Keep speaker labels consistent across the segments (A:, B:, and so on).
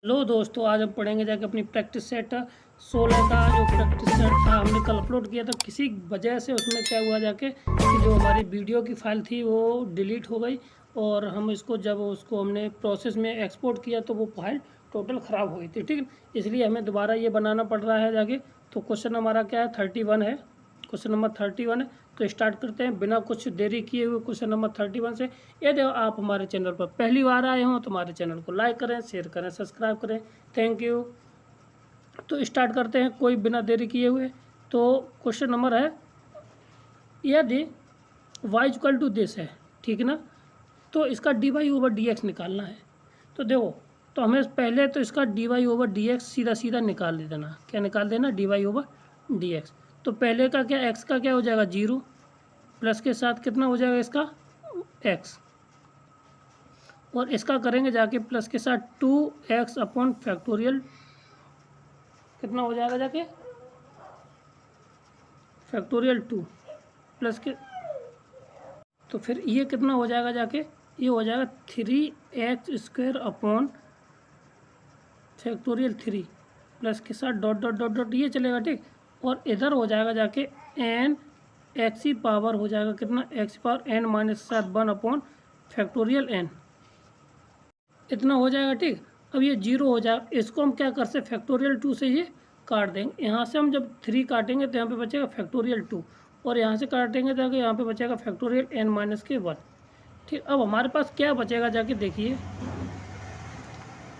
A: Hello दोस्तों, आज हम पढ़ेंगे जाके अपनी प्रैक्टिस सेट 16 का जो प्रैक्टिस सेट था हमने कल अपलोड किया था। किसी वजह से उसमें क्या हुआ जाके कि जो हमारी वीडियो की फाइल थी वो डिलीट हो गई और हम इसको जब उसको हमने प्रोसेस में एक्सपोर्ट किया तो वो फाइल टोटल ख़राब हो गई थी। ठीक है, इसलिए हमें दोबारा ये बनाना पड़ रहा है जाके। तो क्वेश्चन हमारा क्या है, 31 है, क्वेश्चन नंबर 31 है। तो स्टार्ट करते हैं बिना कुछ देरी किए हुए क्वेश्चन नंबर 31 से। यदि आप हमारे चैनल पर पहली बार आए हों तो हमारे चैनल को लाइक करें, शेयर करें, सब्सक्राइब करें। Thank you. तो स्टार्ट करते हैं कोई बिना देरी किए हुए। तो क्वेश्चन नंबर है, यदि y इक्वल टू दिस है, ठीक है ना, तो इसका dy/dx निकालना है। तो देखो, तो हमें पहले तो इसका dy/dx सीधा सीधा निकाल देना। क्या निकाल देना? dy/dx। तो पहले का क्या, x का क्या हो जाएगा 0, प्लस के साथ कितना हो जाएगा इसका x, और इसका करेंगे जाके प्लस के साथ 2x अपॉन फैक्टोरियल, कितना हो जाएगा जाके फैक्टोरियल 2 प्लस के, तो फिर ये कितना हो जाएगा जाके, ये हो जाएगा 3x² अपॉन फैक्टोरियल 3 प्लस के साथ डॉट डॉट डॉट डॉट ये चलेगा, ठीक। और इधर हो जाएगा जाके n x की पावर हो जाएगा कितना, x की power n minus 1 upon factorial n, इतना हो जाएगा, ठीक। अब ये 0 हो जाएगा, इसको हम क्या कर सकते, फैक्टोरियल 2 से ये काट देंगे। यहाँ से हम जब 3 काटेंगे तो यहाँ पे बचेगा फैक्टोरियल 2, और यहाँ से काटेंगे तो यहाँ पे बचेगा फैक्टोरियल n माइनस के 1, ठीक। अब हमारे पास क्या बचेगा जाके देखिए,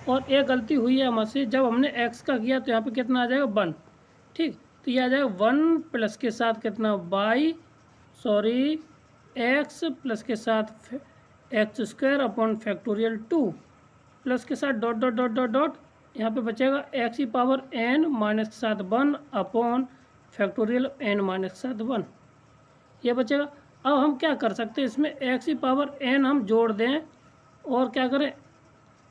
A: और एक गलती हुई है हमसे, जब हमने x का किया तो यहाँ पे कितना आ जाएगा 1, ठीक। तो ये आ जाएगा 1 प्लस के साथ कितना x प्लस के साथ x² अपॉन फैक्टोरियल 2 प्लस के साथ dot dot dot dot dot, यहाँ पे बचेगा x की पावर n माइनस के साथ 1 अपॉन फैक्टोरियल n माइनस के साथ 1, ये बचेगा। अब हम क्या कर सकते हैं, इसमें x की पावर n हम जोड़ दें और क्या करें,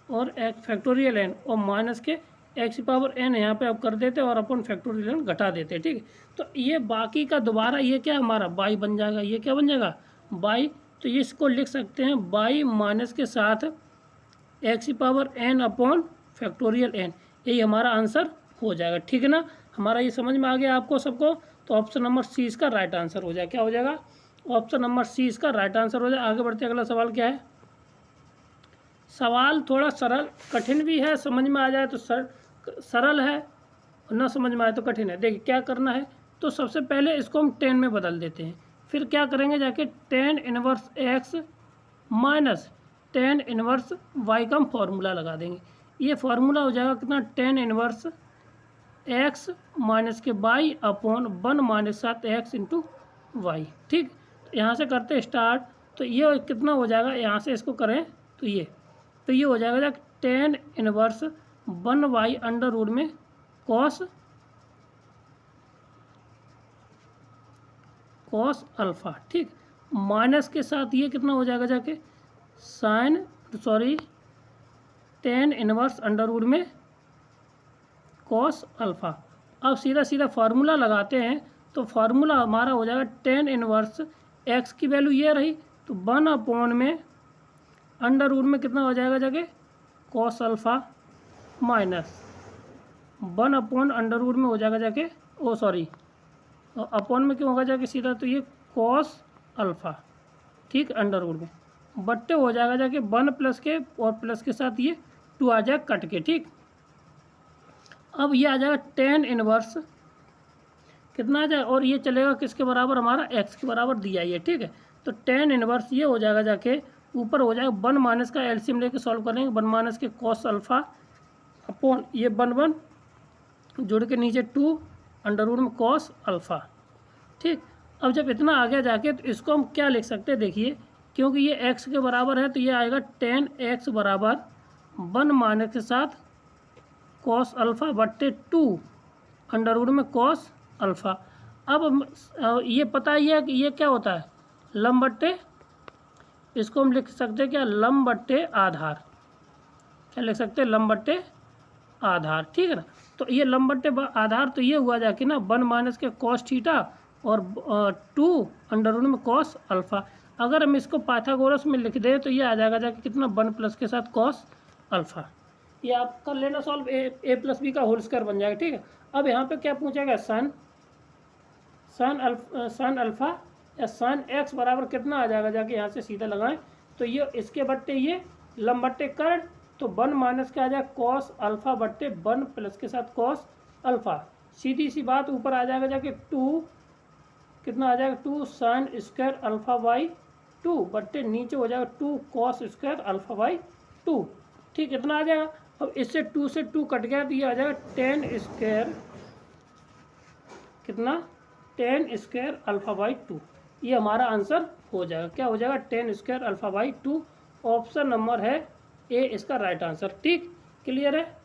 A: और x फैक्टोरियल n और माइनस के x की पावर n यहाँ पे अब कर देते और अपन फैक्टोरियल n घटा देते, ठीक है। तो ये बाकी का दोबारा ये क्या हमारा y बन जाएगा, ये क्या बन जाएगा y। तो ये इसको लिख सकते हैं y माइनस के साथ x की power n upon factorial n, यही हमारा आंसर हो जाएगा, ठीक है ना। हमारा ये समझ में आ गया आपको सबको। तो ऑप्शन नंबर सी इसका राइट आंसर हो जाएगा। क्या हो जाएगा? ऑप्शन नंबर सी इसका राइट आंसर हो जाएगा। आगे बढ़ते अगला सवाल क्या है। सवाल थोड़ा सरल, कठिन भी है, समझ में आ जाए तो सरल है, ना समझ में आए तो कठिन है। देखिए क्या करना है, तो सबसे पहले इसको हम 10 में बदल देते हैं। फिर क्या करेंगे जाके tan inverse x minus tan inverse y का हम फॉर्मूला लगा देंगे। ये फार्मूला हो जाएगा कितना, tan इनवर्स x माइनस के y upon 1 minus 7x into y, ठीक। तो यहाँ से करते स्टार्ट, तो ये कितना हो जाएगा, यहाँ से इसको करें तो ये हो जाएगा tan inverse 1y under root में कॉस अल्फ़ा, ठीक। माइनस के साथ ये कितना हो जाएगा जाके tan इनवर्स अंडर रूट में कॉस अल्फ़ा। अब सीधा सीधा फार्मूला लगाते हैं, तो फार्मूला हमारा हो जाएगा tan इनवर्स x की वैल्यू ये रही, तो 1 अपॉन में अंडर रूट में कितना हो जाएगा जाके cos alpha minus 1 upon under root में हो जाएगा जाके अपॉन में क्यों होगा जाके सीधा, तो ये कॉस अल्फ़ा, ठीक, अंडर रूट में बट्टे हो जाएगा जाके 1 प्लस के, और प्लस के साथ ये 2 आ जाएगा कट के, ठीक। अब ये आ जाएगा tan इनवर्स कितना आ जाएगा, और ये चलेगा किसके बराबर, हमारा x के बराबर दिया है, ठीक है। तो tan इनवर्स ये हो जाएगा जाके ऊपर हो जाएगा 1 माइनस का एलसीएम लेके सॉल्व करेंगे, 1 माइनस के कॉस अल्फ़ा अपॉन ये 1 जुड़ के नीचे 2 अंडर रूट में कॉस अल्फ़ा, ठीक। अब जब इतना आ गया जाके तो इसको हम क्या लिख सकते हैं, देखिए क्योंकि ये x के बराबर है तो ये आएगा tan x बराबर 1 माइनस के साथ कॉस अल्फ़ा बट्टे 2 अंडर रूट में कॉस अल्फ़ा। अब ये पता ही है कि ये क्या होता है, लंब बट्टे, इसको हम लिख सकते हैं क्या, लंब बट्टे आधार, क्या लिख सकते हैं, लंब बट्टे आधार, ठीक है ना। तो ये लंब बट्टे आधार, तो ये हुआ जाके ना 1 माइनस के कॉस थीटा और 2 अंडर रूट में कॉस अल्फ़ा। अगर हम इसको पाइथागोरस में लिख दें तो ये आ जाएगा जाके कितना, 1 प्लस के साथ कॉस अल्फ़ा, ये आप कर लेना सॉल्व, ए प्लस बी का होल स्क्वायर बन जाएगा। ठीक है, अब यहाँ पे क्या पूछेगा, सन अल्फ़ा या सन एक्स बराबर कितना आ जाएगा, जाके यहाँ से सीधा लगाएं तो ये इसके बट्टे ये लंब बट्टे कर्ण, तो 1 माइनस क्या आ जाएगा कॉस अल्फ़ा बट्टे 1 प्लस के साथ कॉस अल्फ़ा। सीधी सी बात ऊपर आ जाएगा जाके 2 कितना आ जाएगा 2 साइन स्क्वायर अल्फ़ा बाई 2 बट्टे नीचे हो जाएगा 2 कॉस स्क्वायर अल्फ़ा बाई 2। ठीक, इतना आ जाएगा। अब इससे 2 से 2 कट गया तो ये आ जाएगा 10 स्क्वायर कितना 10 स्क्वायर अल्फ़ा बाई 2। ये हमारा आंसर हो जाएगा, क्या हो जाएगा 10 square alpha by 2। Option number है ए इसका राइट आंसर। ठीक, क्लियर है।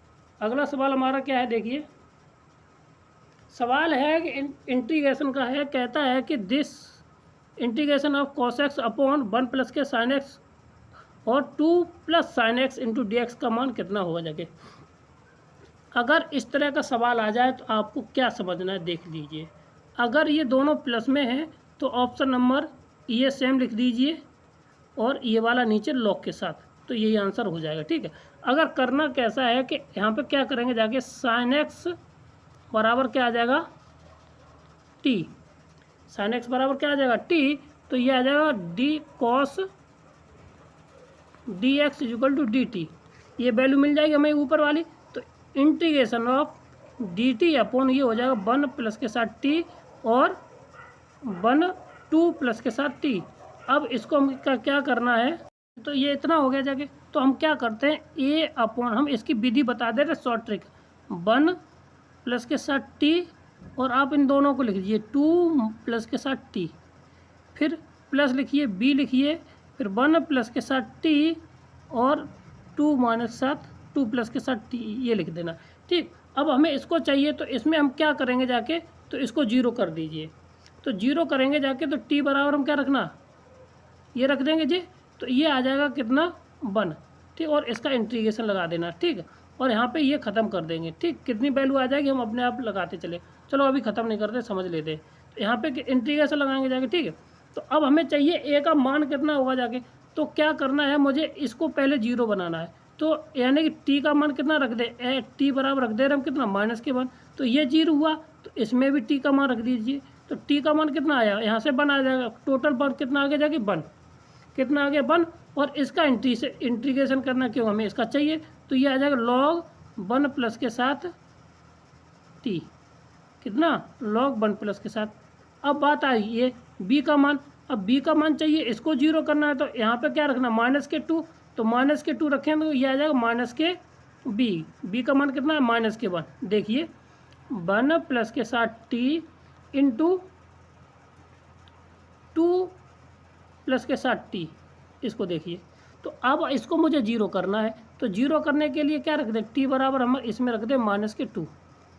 A: अगला सवाल हमारा क्या है, देखिए सवाल है कि इंटीग्रेशन का है, कहता है कि this integration of cos x upon 1 plus के साइन एक्स और 2 plus sine x into D x का मान कितना होगा जाके। अगर इस तरह का सवाल आ जाए तो आपको क्या समझना है, देख लीजिए। अगर ये दोनों प्लस में हैं तो ऑप्शन नंबर ये सेम लिख दीजिए और ये वाला नीचे लॉग के साथ, तो यही आंसर हो जाएगा। ठीक है, अगर करना कैसा है कि यहाँ पे क्या करेंगे जाके साइन एक्स बराबर क्या आ जाएगा टी, साइन एक्स बराबर क्या आ जाएगा टी, तो ये आ जाएगा d cos d x equal to d t, ये वैल्यू मिल जाएगी हमें ऊपर वाली। तो integration of d t upon ये हो जाएगा 1 प्लस के साथ टी और 1 2 प्लस के साथ टी। अब इसको हम क्या करना है, तो ये इतना हो गया जाके, तो हम क्या करते हैं ए अपॉन, हम इसकी विधि बता दे रहे शॉर्ट ट्रिक, 1 प्लस के साथ टी और आप इन दोनों को लिख दीजिए 2 प्लस के साथ टी, फिर प्लस लिखिए बी लिखिए, फिर 1 प्लस के साथ टी और 2 माइनस साथ 2 प्लस के साथ टी, ये लिख देना। ठीक, अब हमें इसको चाहिए तो इसमें हम क्या करेंगे जाके, तो इसको 0 कर दीजिए, तो 0 करेंगे जाके तो टी बराबर हम क्या रखना, ये रख देंगे जी, तो ये आ जाएगा कितना 1। ठीक, और इसका इंटीग्रेशन लगा देना। ठीक, और यहाँ पे ये ख़त्म कर देंगे। ठीक, कितनी वैल्यू आ जाएगी हम अपने आप लगाते चले, चलो अभी ख़त्म नहीं करते, समझ लेते। तो यहाँ पे इंटीग्रेशन लगाएंगे जाके। ठीक है, तो अब हमें चाहिए ए का मान कितना होगा जाके, तो क्या करना है मुझे, इसको पहले 0 बनाना है, तो यानी कि टी का मान कितना रख दे, टी बराबर रख दे रहे हम कितना -1, तो ये 0 हुआ, तो इसमें भी टी का मान रख दीजिए, तो टी का मान कितना आया, यहाँ से 1 आ जाएगा, टोटल मान कितना आगे जाके 1, कितना आगे 1, और इसका इंटीग्रेशन करना क्यों हमें इसका चाहिए, तो ये आ जाएगा log 1 प्लस के साथ टी, कितना log 1 प्लस के साथ। अब बात आई ये b का मान, अब b का मान चाहिए, इसको 0 करना है, तो यहाँ पे क्या रखना -2, तो -2 रखें तो ये आ जाएगा -b का मान कितना है -1। देखिए 1 प्लस के साथ टी इंटू 2 प्लस के साथ टी, इसको देखिए। तो अब इसको मुझे 0 करना है, तो 0 करने के लिए क्या रख दें, टी बराबर हम इसमें रख दें -2,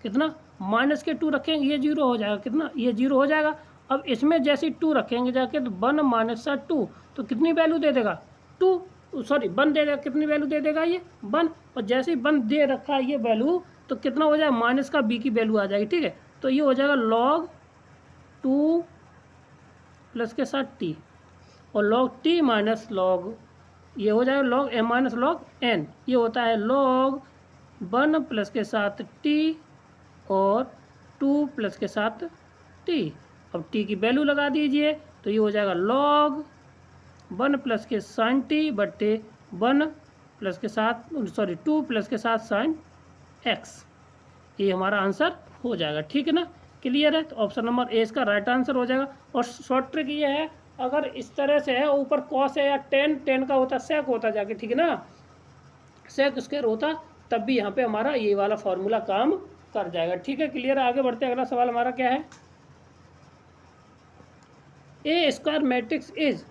A: कितना -2 रखेंगे, ये 0 हो जाएगा, कितना ये 0 हो जाएगा। अब इसमें जैसे 2 रखेंगे जाके तो 1 - 2, तो कितनी वैल्यू दे देगा 1 दे देगा, कितनी वैल्यू दे देगा ये 1, और जैसे ही 1 दे रखा है ये वैल्यू, तो कितना हो जाएगा माइनस का b की वैल्यू आ जाएगी। ठीक है, तो ये हो जाएगा log 2 प्लस के साथ t, और log t माइनस log, ये हो जाएगा log m minus log n, ये होता है log 1 प्लस के साथ t और 2 प्लस के साथ t। अब t की वैल्यू लगा दीजिए, तो ये हो जाएगा log 1 प्लस के साइन t बट्टे 1 प्लस के साथ 2 प्लस के साथ साइन x, ये हमारा आंसर हो जाएगा। ठीक है ना, क्लियर है। तो ऑप्शन नंबर ए इसका राइट आंसर हो जाएगा। और शॉर्ट ट्रिक ये है, अगर इस तरह से है, ऊपर कॉस है या टेन का होता, सेक होता जाके, ठीक है ना, सेक स्क्वायर होता, तब भी यहाँ पे हमारा ये वाला फॉर्मूला काम कर जाएगा। ठीक है, क्लियर है। आगे बढ़ते हैं, अगला सवाल हमारा क्या है, ए स्क्वायर मैट्रिक्स इज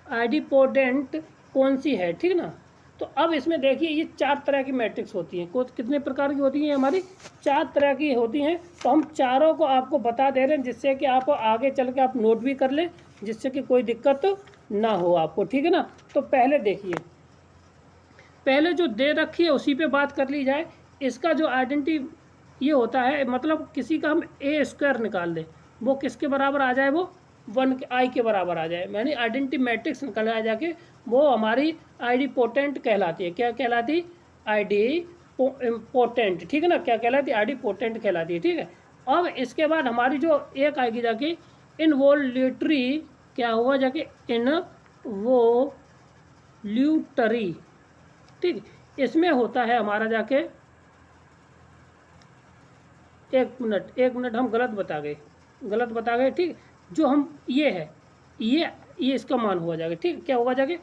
A: आइडिपोटेंट कौन सी है। ठीक ना, तो अब इसमें देखिए ये 4 तरह की मैट्रिक्स होती हैं। कितने प्रकार की होती हैं, हमारी 4 तरह की होती हैं। तो हम चारों को आपको बता दे रहे हैं, जिससे कि आप आगे चल के आप नोट भी कर लें, जिससे कि कोई दिक्कत ना हो आपको। ठीक है ना, तो पहले देखिए, पहले जो दे रखी है उसी पे बात कर ली जाए। इसका जो आइडेंटिटी ये होता है, मतलब किसी का हम ए स्क्वायर निकाल दें, वो किसके बराबर आ जाए, वो 1 आई के बराबर आ जाए, यानी आइडेंटिटी मैट्रिक्स निकल आ जाके वो हमारी आइडिपोटेंट कहलाती है। क्या कहलाती, आईडी पोटेंट, ठीक है ना, क्या कहलाती है, आईडी पोटेंट कहलाती है, ठीक है। अब इसके बाद हमारी जो एक आएगी जाके इनवॉल्यूटरी, क्या हुआ जाके इनवॉल्यूटरी, ठीक, इसमें होता है हमारा जाके, एक मिनट हम गलत बता गए, ठीक, जो हम ये है ये इसका मान हुआ जाएगा, ठीक, क्या होगा जाके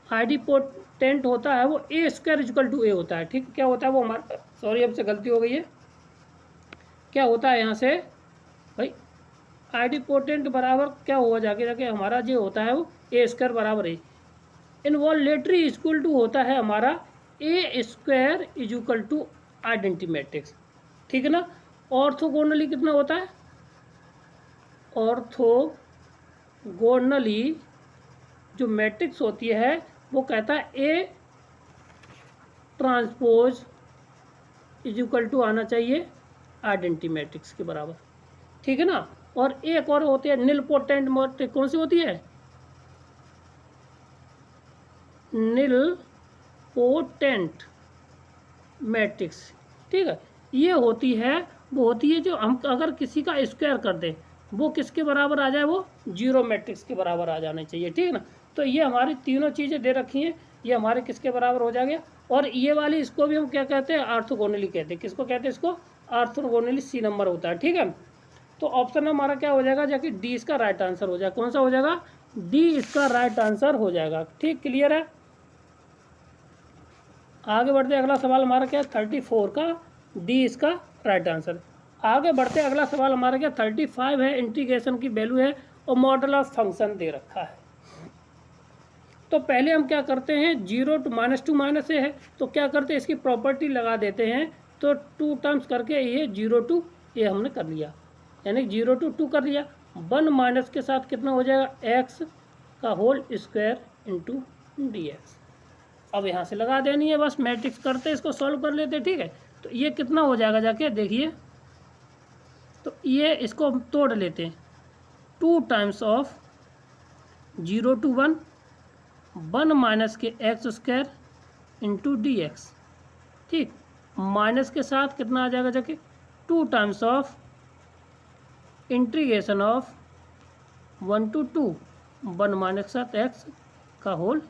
A: आईडी पोटेंट होता है वो ए स्क्वायर इक्वल टू ए होता है, ठीक, क्या होता है वो हमारा, सॉरी अब से गलती हो गई है, क्या होता है यहाँ से भाई आईडी पोटेंट बराबर क्या हुआ जाके हमारा जो होता है वो ए स्क्वायर बराबर है, इनवॉल्यूटरी इक्वल टू होता है हमारा A square is equal to identity matrix, ठीक है ना। ऑर्थोगोनली कितना होता है, ऑर्थोगोनली जो मैट्रिक्स होती है वो कहता है A transpose is equal to आना चाहिए आइडेंटिटी मैट्रिक्स के बराबर, ठीक है ना। और एक और होती है निलपोटेंट मैट्रिक्स, कौन सी होती है, निलपोटेंट मैट्रिक्स, ठीक है, ये होती है, वो होती है जो हम अगर किसी का स्क्वायर कर दें वो किसके बराबर आ जाए, वो जीरो मैट्रिक्स के बराबर आ जाना चाहिए, ठीक है ना। तो ये हमारी तीनों चीज़ें दे रखी हैं, ये हमारे किसके बराबर हो जाएगा, और ये वाली इसको भी हम क्या कहते हैं, ऑर्थोगोनली कहते हैं, किसको कहते हैं, इसको ऑर्थोगोनली, सी नंबर होता है, ठीक है। तो ऑप्शन हमारा क्या हो जाएगा जाके डी इसका राइट आंसर हो जाएगा, कौन सा हो जाएगा, डी इसका राइट आंसर हो जाएगा, ठीक, क्लियर है। आगे बढ़ते अगला सवाल हमारा क्या है 34 का, डी इसका राइट आंसर। आगे बढ़ते अगला सवाल हमारा क्या 35 है, इंटीग्रेशन की वैल्यू है और मॉडल ऑफ फंक्शन दे रखा है। तो पहले हम क्या करते हैं, 0 to -2 माइनस ए है, तो क्या करते हैं इसकी प्रॉपर्टी लगा देते हैं, तो 2 टर्म्स करके ये 0 to ए हमने कर लिया, यानी 0 to 2 कर लिया, 1 माइनस के साथ कितना हो जाएगा x का होल स्क्वायर इंटू dx। अब यहाँ से लगा देनी है, बस मैट्रिक्स करते इसको सॉल्व कर लेते, ठीक है। तो ये कितना हो जाएगा जाके देखिए, तो ये इसको हम तोड़ लेते हैं, 2 टाइम्स ऑफ 0 to 1 1 माइनस के x square into D x, ठीक, माइनस के साथ कितना आ जाएगा जाके 2 times of integration of 1 to 2 1 minus के साथ एक्स का whole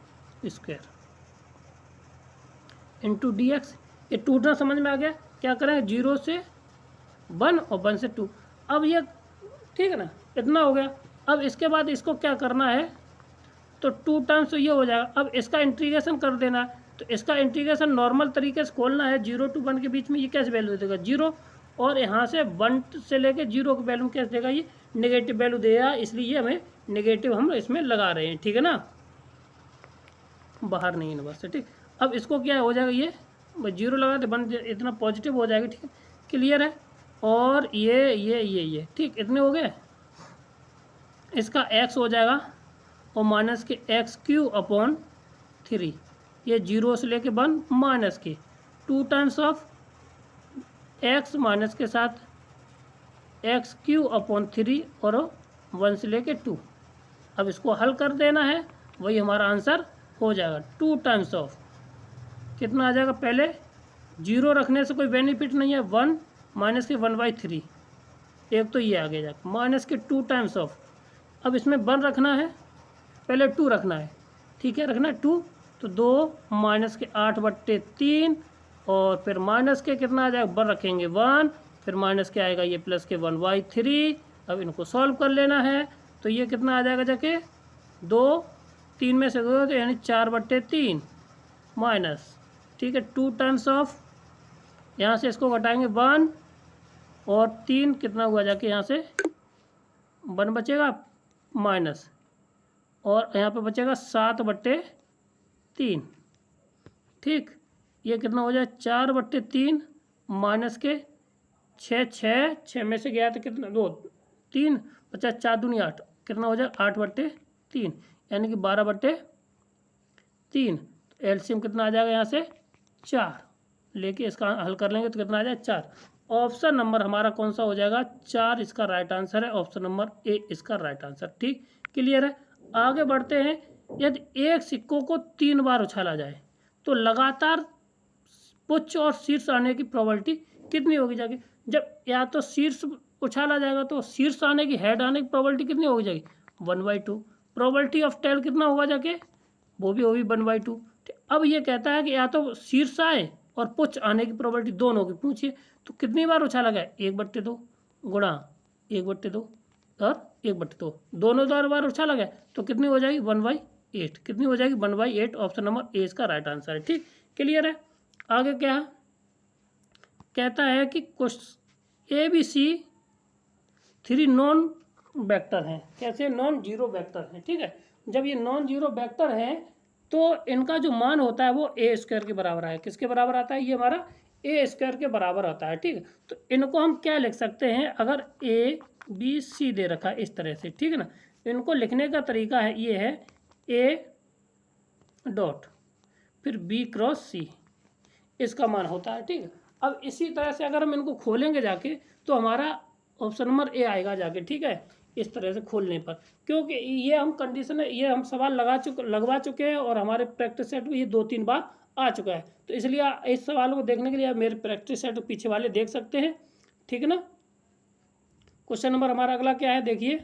A: square into D x. ये टूटना समझ में आ गया, क्या करें 0 से 1 और 1 से 2, अब ये ठीक है ना, इतना हो गया। अब इसके बाद इसको क्या करना है, तो 2 टाइम्स तो ये हो जाएगा, अब इसका इंटीग्रेशन कर देना है, तो इसका इंटीग्रेशन नॉर्मल तरीके से खोलना है, 0 to 1 के बीच में ये कैसे वैल्यू देगा 0, और यहाँ से 1 से लेके 0 की वैल्यू कैसे देगा, ये नेगेटिव वैल्यू देगा, इसलिए हमें नेगेटिव हम इसमें लगा रहे हैं, ठीक है ना, बाहर नहीं है बस, ठीक। अब इसको क्या हो जाएगा, ये 0 लगा तो 1 इतना पॉजिटिव हो जाएगा, ठीक है, क्लियर है। और ये ठीक, इतने हो गए, इसका x हो जाएगा और माइनस के x³/3, ये 0 से लेके 1 माइनस के 2 टाइम्स ऑफ x माइनस के साथ x³/3 और 1 से लेके 2। अब इसको हल कर देना है, वही हमारा आंसर हो जाएगा, 2 टाइम्स ऑफ कितना आ जाएगा, पहले 0 रखने से कोई बेनिफिट नहीं है, 1 माइनस के 1/3, एक तो ये आ गया जाएगा, माइनस के 2 टाइम्स ऑफ, अब इसमें 1 रखना है, पहले 2 रखना है, ठीक है, रखना है 2, तो 2 माइनस के 8/3 और फिर माइनस के कितना आ जाएगा, 1 रखेंगे 1, फिर माइनस के आएगा ये प्लस के 1/3। अब इनको सॉल्व कर लेना है, तो ये कितना आ जाएगा जाके 2, 3 में से 2 तो यानी 4/3 माइनस, ठीक है, 2 टाइम्स ऑफ, यहाँ से इसको घटाएंगे 1 और 3 कितना हुआ जाके यहाँ से 1 बचेगा माइनस, और यहाँ पे बचेगा 7/3, ठीक, ये कितना हो जाए 4/3 माइनस के 6 में से गया तो कितना 2 3 बचा 4 दूनी 8, कितना हो जाए 8/3 यानी कि 12/3। एलसीएम कितना आ जाएगा यहाँ से 4, लेके इसका हल कर लेंगे तो कितना आ जाएगा 4। ऑप्शन नंबर हमारा कौन सा हो जाएगा 4 इसका राइट आंसर है, ऑप्शन नंबर ए इसका राइट आंसर, ठीक, क्लियर है। आगे बढ़ते हैं, यदि एक सिक्कों को 3 बार उछाला जाए तो लगातार पुच्छ और शीर्ष आने की प्रोबेबिलिटी कितनी होगी जाके, जब या तो शीर्ष उछाला जाएगा तो शीर्ष आने की, हेड आने की प्रोबेबिलिटी कितनी होगी जाएगी 1/2। प्रोबेबिलिटी ऑफ टेल कितना होगा जाके, वो भी होगी 1/2। अब ये कहता है कि या तो शीर्ष आए और पुच्छ आने की प्रोबेबिलिटी दोनों की पूछिए, तो कितनी बार उछाला गया 1/2 गुणा 1/2 और 1/2, दोनों बार उछाला गया तो कितनी हो जाएगी 1/8। कितनी हो जाएगी 1/8। ऑप्शन नंबर ए इसका राइट आंसर है। ठीक, क्लियर है। आगे क्या है, कहता है कि ABC 3 नॉन वेक्टर हैं। कैसे, नॉन जीरो वेक्टर हैं। ठीक है, जब ये नॉन जीरो वेक्टर हैं तो इनका जो मान होता है वो A² के बराबर है। किसके बराबर आता है, ये हमारा A² के बराबर आता है। ठीक है, तो इनको हम क्या लिख सकते हैं, अगर ABC दे रखा है इस तरह से, ठीक है ना, इनको लिखने का तरीका है, ये है A डॉट फिर B×C इसका मान होता है। ठीक है, अब इसी तरह से अगर हम इनको खोलेंगे जाके तो हमारा ऑप्शन नंबर ए आएगा जाके। ठीक है, इस तरह से खोलने पर, क्योंकि ये हम कंडीशन है, ये हम सवाल लगवा चुके हैं और हमारे प्रैक्टिस सेट में ये 2-3 बार आ चुका है, तो इसलिए इस सवाल को देखने के लिए आप मेरे प्रैक्टिस सेट पीछे वाले देख सकते हैं। ठीक है ना। क्वेश्चन नंबर हमारा अगला क्या है, देखिए,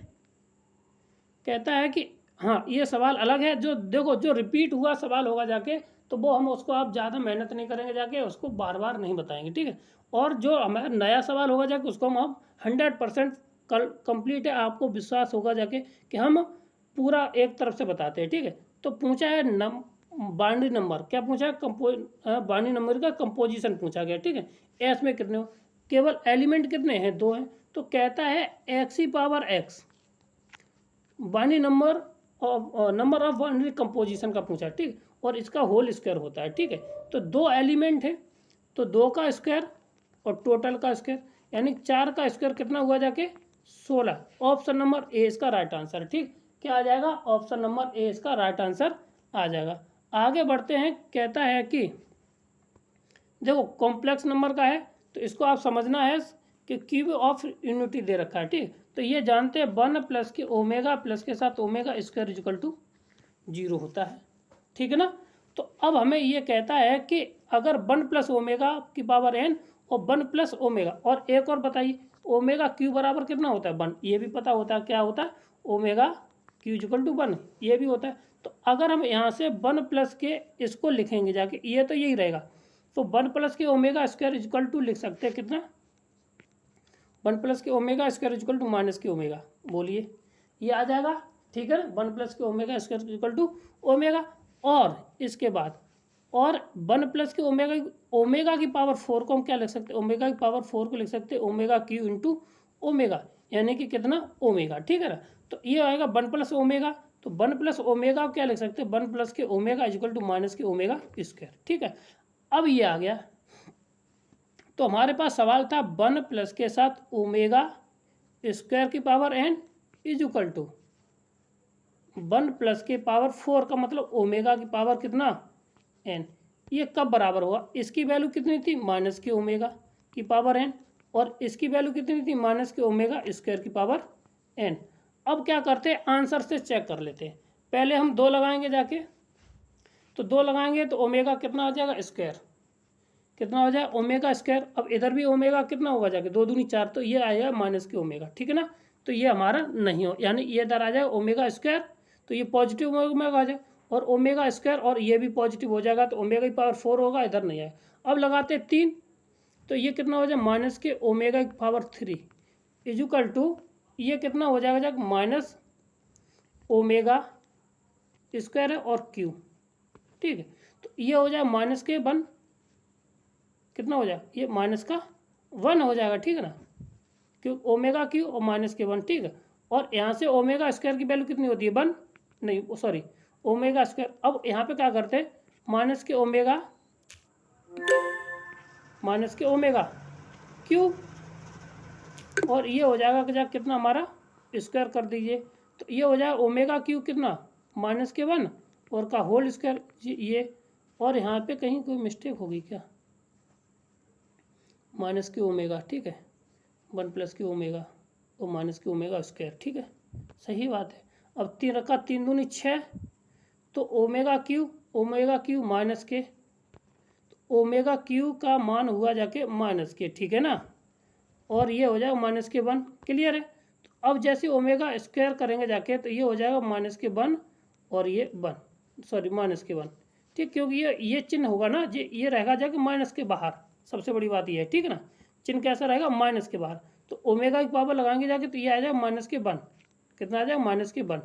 A: कहता है कि हाँ ये सवाल अलग है, जो देखो जो रिपीट हुआ सवाल होगा जाके तो वो हम उसको आप ज़्यादा मेहनत नहीं करेंगे जाके, उसको बार बार नहीं बताएंगे। ठीक है, और जो हमारा नया सवाल होगा जाके उसको हम 100% कंप्लीट है, आपको विश्वास होगा जाके कि हम पूरा एक तरफ से बताते हैं। ठीक है, तो पूछा है बाइनरी नंबर, क्या पूछा है, बाइनरी नंबर का कंपोजिशन पूछा गया। ठीक है, एस में कितने हो, केवल एलिमेंट कितने हैं, 2 हैं, तो कहता है x⁴x binary number of binary composition का पूछा है। ठीक, और इसका होल स्क्वायर होता है। ठीक है, तो 2 एलिमेंट है तो 2 का स्क्वायर और टोटल का स्क्वायर, यानी 4 का स्क्वायर कितना हुआ जाके 16। ऑप्शन नंबर ए इसका राइट आंसर है। ठीक, क्या आ जाएगा, ऑप्शन नंबर ए इसका राइट आंसर आ जाएगा। आगे बढ़ते हैं, कहता है कि देखो कॉम्प्लेक्स नंबर का है तो इसको आप समझना है कि क्यूब ऑफ यूनिटी दे रखा है। ठीक, तो ये जानते हैं 1 प्लस के ओमेगा प्लस के साथ ओमेगा स्क्वायर इक्वल टू 0 होता है। ठीक है ना, तो अब हमें ये कहता है कि अगर 1 प्लस ओमेगा की पावर n और 1 प्लस ओमेगा, और एक और बताइए ओमेगा क्यू बराबर कितना होता है 1, ये भी पता होता है क्या होता है ओमेगा क्यू इक्वल टू 1, ये भी होता है। तो अगर हम यहाँ से 1 प्लस के इसको लिखेंगे जाके, ये तो यही रहेगा, तो 1 प्लस के ओमेगा स्क्वायर इक्वल टू लिख सकते हैं कितना, 1 प्लस के omega square equal to minus के ओमेगा, बोलिए ये आ जाएगा। ठीक है ना, 1 प्लस के omega square equal to omega, और इसके बाद और 1 प्लस के ओमेगा की पावर 4 को हम क्या लिख सकते हैं, ओमेगा की पावर 4 को लिख सकते हैं ओमेगा क्यू इंटू ओमेगा, यानी कि कितना ओमेगा। ठीक है ना, तो ये आएगा 1 प्लस ओमेगा, तो 1 प्लस ओमेगा क्या लिख सकते हैं, 1 प्लस के ओमेगा इक्वल टू माइनस के ओमेगा स्क्वायर। ठीक है, अब ये आ गया, तो हमारे पास सवाल था 1 प्लस के साथ ओमेगा स्क्वायर की power n is equal to 1 plus के पावर 4 का मतलब ओमेगा की पावर कितना n, ये कब बराबर हुआ, इसकी वैल्यू कितनी थी माइनस के ओमेगा की पावर n, और इसकी वैल्यू कितनी थी माइनस के ओमेगा स्क्वायर की पावर n। अब क्या करते हैं, आंसर से चेक कर लेते हैं। पहले हम 2 लगाएंगे जाके, तो 2 लगाएंगे तो ओमेगा कितना आ जाएगा स्क्वायर, कितना हो जाए ओमेगा स्क्वायर। अब इधर भी ओमेगा कितना होगा जाके 2 दूनी 4, तो ये आएगा माइनस के ओमेगा। ठीक है ना, तो ये हमारा नहीं हो, यानी ये इधर आ जाए ओमेगा स्क्वायर, तो ये पॉजिटिव ओमेगा आ जाए, और ओमेगा स्क्वायर और ये भी पॉजिटिव हो जाएगा, तो ओमेगा की पावर 4 होगा, इधर नहीं आएगा। अब लगाते 3, तो ये कितना हो जाए माइनस के ओमेगा की पावर 3 इक्वल टू ये कितना हो जाएगा माइनस ओमेगा स्क्वायर है और क्यू। ठीक है, तो ये हो जाए माइनस के 1, कितना हो जाएगा ये माइनस का 1 हो जाएगा। ठीक है ना, क्यों ओमेगा क्यू और माइनस के 1। ठीक है, और यहाँ से ओमेगा स्क्वायर की वैल्यू कितनी होती है 1, नहीं सॉरी ओमेगा स्क्वायर। अब यहाँ पे क्या करते हैं माइनस के ओमेगा क्यू, और ये हो जाएगा कितना हमारा स्क्वायर कर दीजिए, तो ये हो जाएगा ओमेगा क्यू कितना माइनस के 1 और का होल स्क्वायर ये, और यहाँ पे कहीं कोई मिस्टेक होगी क्या, माइनस के ओमेगा। ठीक है, 1 प्लस के ओमेगा और माइनस के ओमेगा स्क्वायर। ठीक है, सही बात है। अब 3 रखा 3 दूनी 6, तो ओमेगा क्यू माइनस के, तो ओमेगा क्यू का मान हुआ जाके माइनस के, ठीक है ना, और ये हो जाएगा माइनस के 1, क्लियर है। तो अब जैसे ओमेगा स्क्वायर करेंगे जाके तो ये हो जाएगा माइनस के 1 और ये 1, सॉरी माइनस के 1, ठीक, क्योंकि ये चिन्ह होगा ना, ये रहेगा जाके माइनस के बाहर, सबसे बड़ी बात ये है, ठीक है ना, चिन्ह कैसा रहेगा माइनस के बाहर। तो ओमेगा की पावर लगाएंगे जाके तो ये आ जाएगा माइनस के 1, कितना आ जाएगा माइनस के 1,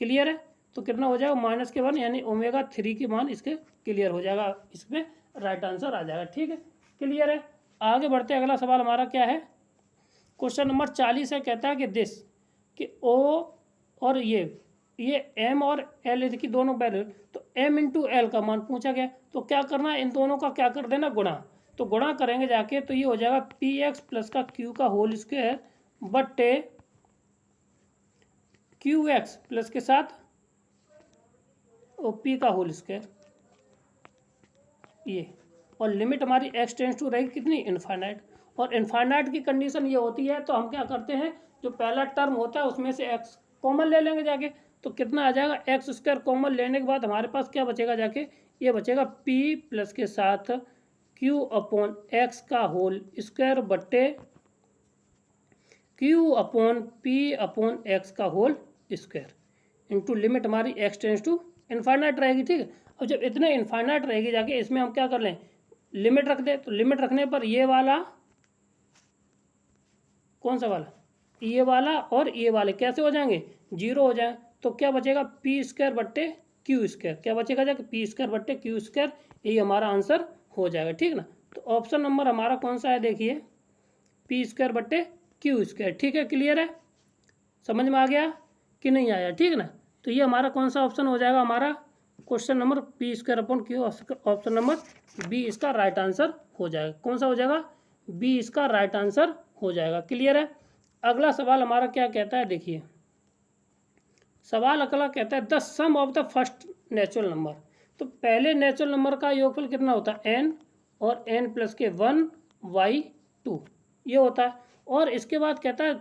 A: क्लियर है। तो कितना हो जाएगा माइनस के 1, यानी ओमेगा 3 की मान इसके क्लियर हो जाएगा, इसमें राइट आंसर आ जाएगा, ठीक है, क्लियर है। आगे बढ़ते अगला सवाल हमारा क्या है, क्वेश्चन नंबर 40 है, कहता है कि दिस कि ओ और ये एम और एल की दोनों वैल्यू, तो एम इंटू एल का मान पूछा गया, तो क्या करना है, इन दोनों का क्या कर देना गुणा, तो गुणा करेंगे जाके तो ये हो जाएगा पी एक्स प्लस का क्यू का होल स्क्वायर बट्टे क्यू एक्स प्लस के साथ और पी का होल स्क्वायर, ये, और लिमिट हमारी एक्स टेंस टू रहेगी कितनी, इनफाइनाइट, और इनफाइनाइट की कंडीशन ये होती है, तो हम क्या करते हैं, जो पहला टर्म होता है उसमें से एक्स कॉमन ले लेंगे जाके, तो कितना आ जाएगा एक्स स्क्वायर कॉमन लेने के बाद हमारे पास क्या बचेगा जाके, ये बचेगा पी प्लस के साथ क्यू अपॉन एक्स का होल स्क्वायर बट्टे Q upon P upon x का होल स्क्वायर इंटू लिमिट हमारी एक्स टेंस टू इनफाइनाइट रहेगी, ठीक है। अब जब इतने इनफाइनाइट रहेगी जाके इसमें हम क्या कर लें, लिमिट रख दे, तो लिमिट रखने पर ये वाला, कौन सा वाला, ये वाला और ये वाले कैसे हो जाएंगे, जीरो हो जाए, तो क्या बचेगा पी स्क्वायर बट्टे क्यू स्क्वायर, क्या बचेगा जाके पी स्क्वायर बट्टे क्यू स्क्वायर, यही हमारा आंसर हो जाएगा, ठीक ना। तो ऑप्शन नंबर हमारा कौन सा है, देखिए पी स्क्वायर बट्टे क्यू स्क्वायर, ठीक है, क्लियर है, समझ में आ गया कि नहीं आया, ठीक ना। तो ये हमारा कौन सा ऑप्शन हो जाएगा, हमारा question number P square upon Q, option number B इसका राइट आंसर हो जाएगा, कौन सा हो जाएगा, बी इसका राइट आंसर हो जाएगा, क्लियर है। अगला सवाल हमारा क्या कहता है, देखिए सवाल अगला कहता है the sum of the first natural number, तो पहले नेचुरल नंबर का योगफल कितना होता है एन, और एन प्लस के 1/2 ये होता है, और इसके बाद कहता है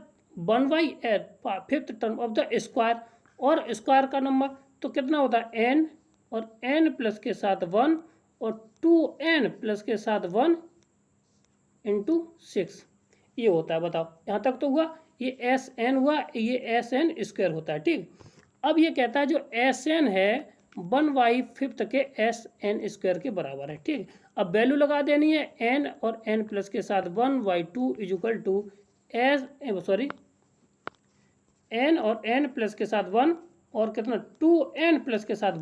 A: 1/8 fifth term of the square, और स्क्वायर का नंबर तो कितना होता है एन, और एन प्लस के साथ 1 और 2n प्लस के साथ 1 इंटू 6 ये होता है, बताओ यहाँ तक तो हुआ, ये एस एन हुआ, ये एस एन स्क्वायर होता है, ठीक। अब ये कहता है जो एस एन है 1/5 के एस एन स्क्वायर के बराबर है, ठीक। अब वैल्यू लगा देनी है एन और एन प्लस के साथ 1/2 equal to s, sorry n और एन प्लस के साथ 1 और कितना 2n प्लस के साथ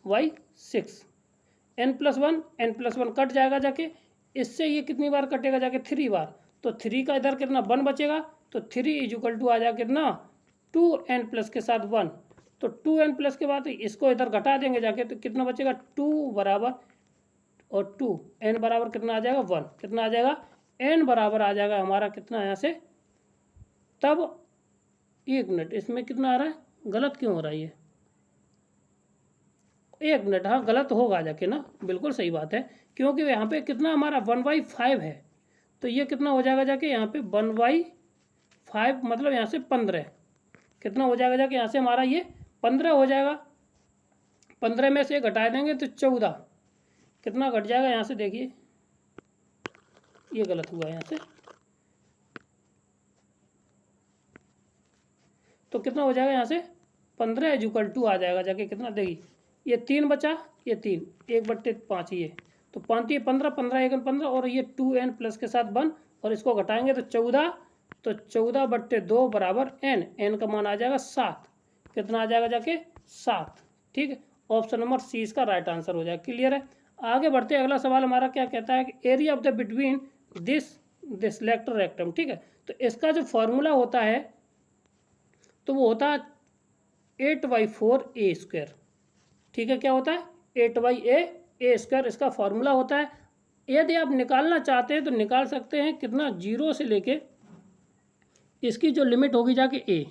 A: 1/6, n प्लस 1 कट जाएगा जाके, इससे ये कितनी बार कटेगा जाके 3 बार, तो 3 का इधर कितना 1 बचेगा, तो 3 इजुकल टू आ जाएगा कितना 2n प्लस के साथ 1, तो 2n प्लस के बाद इसको इधर घटा देंगे जाके, तो कितना बचेगा 2 बराबर और 2 n बराबर कितना आ जाएगा 1, कितना आ जाएगा n बराबर आ जाएगा हमारा कितना यहाँ से, तब 1 मिनट इसमें कितना आ रहा है, गलत क्यों हो रहा है ये, 1 मिनट, हाँ गलत होगा जाके ना, बिल्कुल सही बात है, क्योंकि यहाँ पे कितना हमारा 1/5 है, तो ये कितना हो जाएगा जाके यहाँ पे 1/5 मतलब यहाँ से 15, कितना हो जाएगा जाके यहाँ से हमारा ये 15 हो जाएगा, 15 में से घटा देंगे तो 14, कितना घट जाएगा यहाँ से, देखिए ये गलत हुआ यहाँ से, तो कितना हो जाएगा यहाँ से 15 इजुकल टू आ जाएगा जाके कितना, देखिए ये 3 बचा, ये 3 1/5 ये, तो 5 ये 15, 15 1 15, और ये 2n प्लस के साथ 1 और इसको घटाएंगे तो 14, तो 14/2 बराबर n का मान आ जाएगा 7, कितना आ जाएगा जाके 7, ठीक है, ऑप्शन नंबर सी इसका राइट आंसर हो जाएगा, क्लियर है। आगे बढ़ते अगला सवाल हमारा क्या कहता है कि area of the between this lateral rectum, ठीक है, तो इसका जो फॉर्मूला होता है तो वो होता है 8/4 स्क्वायर, ठीक है, क्या होता है 8/a स्क्वायर इसका फॉर्मूला होता है। यदि आप निकालना चाहते हैं तो निकाल सकते हैं, कितना 0 से लेके इसकी जो लिमिट होगी जाके a,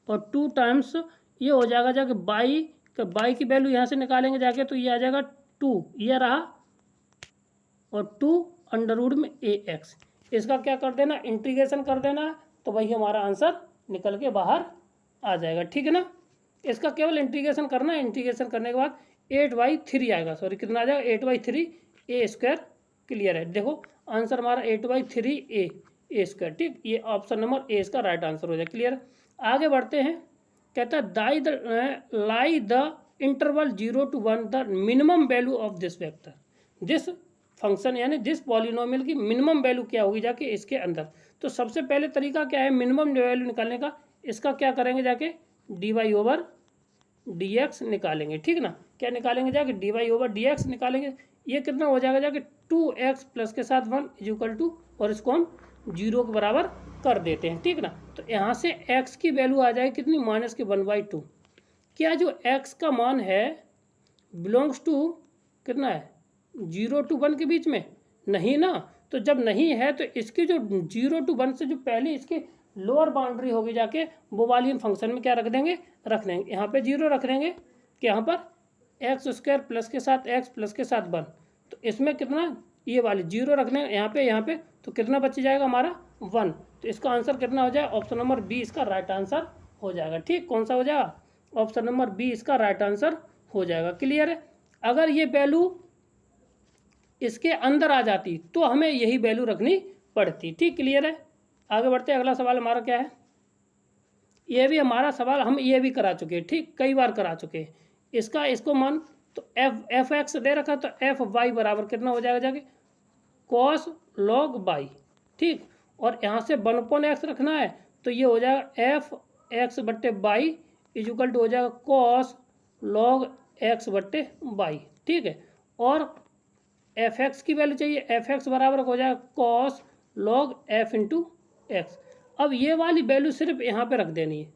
A: और 2 टाइम्स ये हो जाएगा जाके बाई की वैल्यू यहाँ से निकालेंगे जाके, तो ये आ जाएगा 2 ये रहा, और 2 अंडर में ax, इसका क्या कर देना इंटीग्रेशन कर देना, तो वही हमारा आंसर निकल के बाहर आ जाएगा, ठीक है ना। इसका केवल इंटीग्रेशन करना है, इंटीग्रेशन करने के बाद 8/3 आएगा, सॉरी कितना आ जाएगा 8/3 a स्क्वायर क्लियर है। देखो आंसर हमारा 8/3 a² ठीक, ये ऑप्शन नंबर ए इसका राइट आंसर हो जाए। क्लियर। आगे बढ़ते हैं, कहता है lie the interval 0 to 1 the minimum value of this vector. This function यानी दिस पॉलिनोमियल की मिनिमम वैल्यू क्या होगी जाके इसके अंदर। तो सबसे पहले तरीका क्या है मिनिमम वैल्यू निकालने का, इसका क्या करेंगे जाके dy/dx निकालेंगे, ठीक ना। क्या निकालेंगे जाके dy/dx निकालेंगे। ये कितना हो जाएगा जाके 2x प्लस के साथ 1 इक्वल टू, और इसको हम 0 के बराबर कर देते हैं, ठीक ना। तो यहाँ से x की वैल्यू आ जाएगी कितनी, -1/2। क्या जो x का मान है बिलोंग्स टू कितना है 0 to 1 के बीच में, नहीं ना। तो जब नहीं है तो इसकी जो 0 to 1 से जो पहले इसकी लोअर बाउंड्री होगी जाके वो वाली हम फंक्शन में क्या रख देंगे, रख देंगे यहाँ पे 0 रख देंगे कि यहाँ पर x² प्लस के साथ x प्लस के साथ 1। तो इसमें कितना ये वाली 0 रखने यहाँ पे तो कितना बच जाएगा हमारा 1। तो इसका आंसर कितना हो जाएगा, ऑप्शन नंबर बी इसका राइट आंसर हो जाएगा। ठीक, कौन सा हो जाएगा, ऑप्शन नंबर बी इसका राइट आंसर हो जाएगा। क्लियर है। अगर ये वैल्यू इसके अंदर आ जाती तो हमें यही वैल्यू रखनी पड़ती। ठीक, क्लियर है। आगे बढ़ते हैं, अगला सवाल हमारा क्या है, ये भी हमारा सवाल हम ये भी करा चुके हैं, ठीक, कई बार करा चुके हैं। इसको मान तो एफ एक्स दे रखा, तो एफ वाई बराबर कितना हो जाएगा जाके कॉस लॉग बाई। ठीक, और यहाँ से 1/x रखना है तो ये हो जाएगा एफ एक्स बट्टे बाई इक्वल टू हो जाएगा कॉस लॉग एक्स बट्टे बाई। ठीक है, और एफ एक्स की वैल्यू चाहिए, एफ एक्स बराबर हो जाएगा cos log F into x. अब ये वाली वैल्यू सिर्फ यहाँ पे रख देनी है,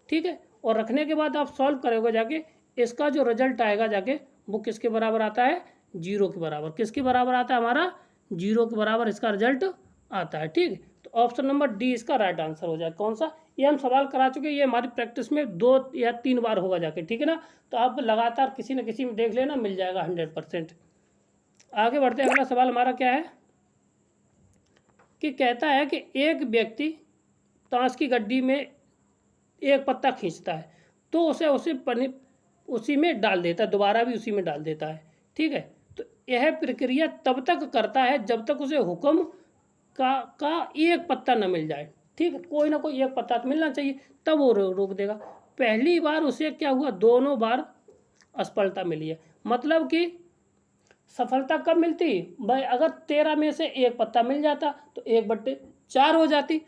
A: ठीक है। और रखने के बाद आप सॉल्व करोगे जाके, इसका जो रिजल्ट आएगा जाके वो किसके बराबर आता है, 0 के बराबर। किसके बराबर आता है, हमारा 0 के बराबर इसका रिजल्ट आता है। ठीक, तो ऑप्शन नंबर डी इसका राइट आंसर हो जाएगा। कौन सा, ये हम सवाल करा चुके हैं, ये हमारी प्रैक्टिस में 2 या 3 बार होगा जाके, ठीक है ना। तो आप लगातार किसी न किसी में देख लेना, मिल जाएगा 100%। आगे बढ़ते हैं, अगला सवाल हमारा क्या है कि कहता है कि एक व्यक्ति ताश की गड्डी में एक पत्ता खींचता है तो उसी में डाल देता है, दोबारा भी उसी में डाल देता है। ठीक है, तो यह प्रक्रिया तब तक करता है जब तक उसे हुक्म का एक पत्ता न मिल जाए। ठीक है, कोई ना कोई एक पत्ता तो मिलना चाहिए, तब वो रोक देगा। पहली बार उसे क्या हुआ, दोनों बार असफलता मिली है। मतलब कि सफलता कब मिलती भाई, अगर 13 में से एक पत्ता मिल जाता तो 1/4 हो जाती।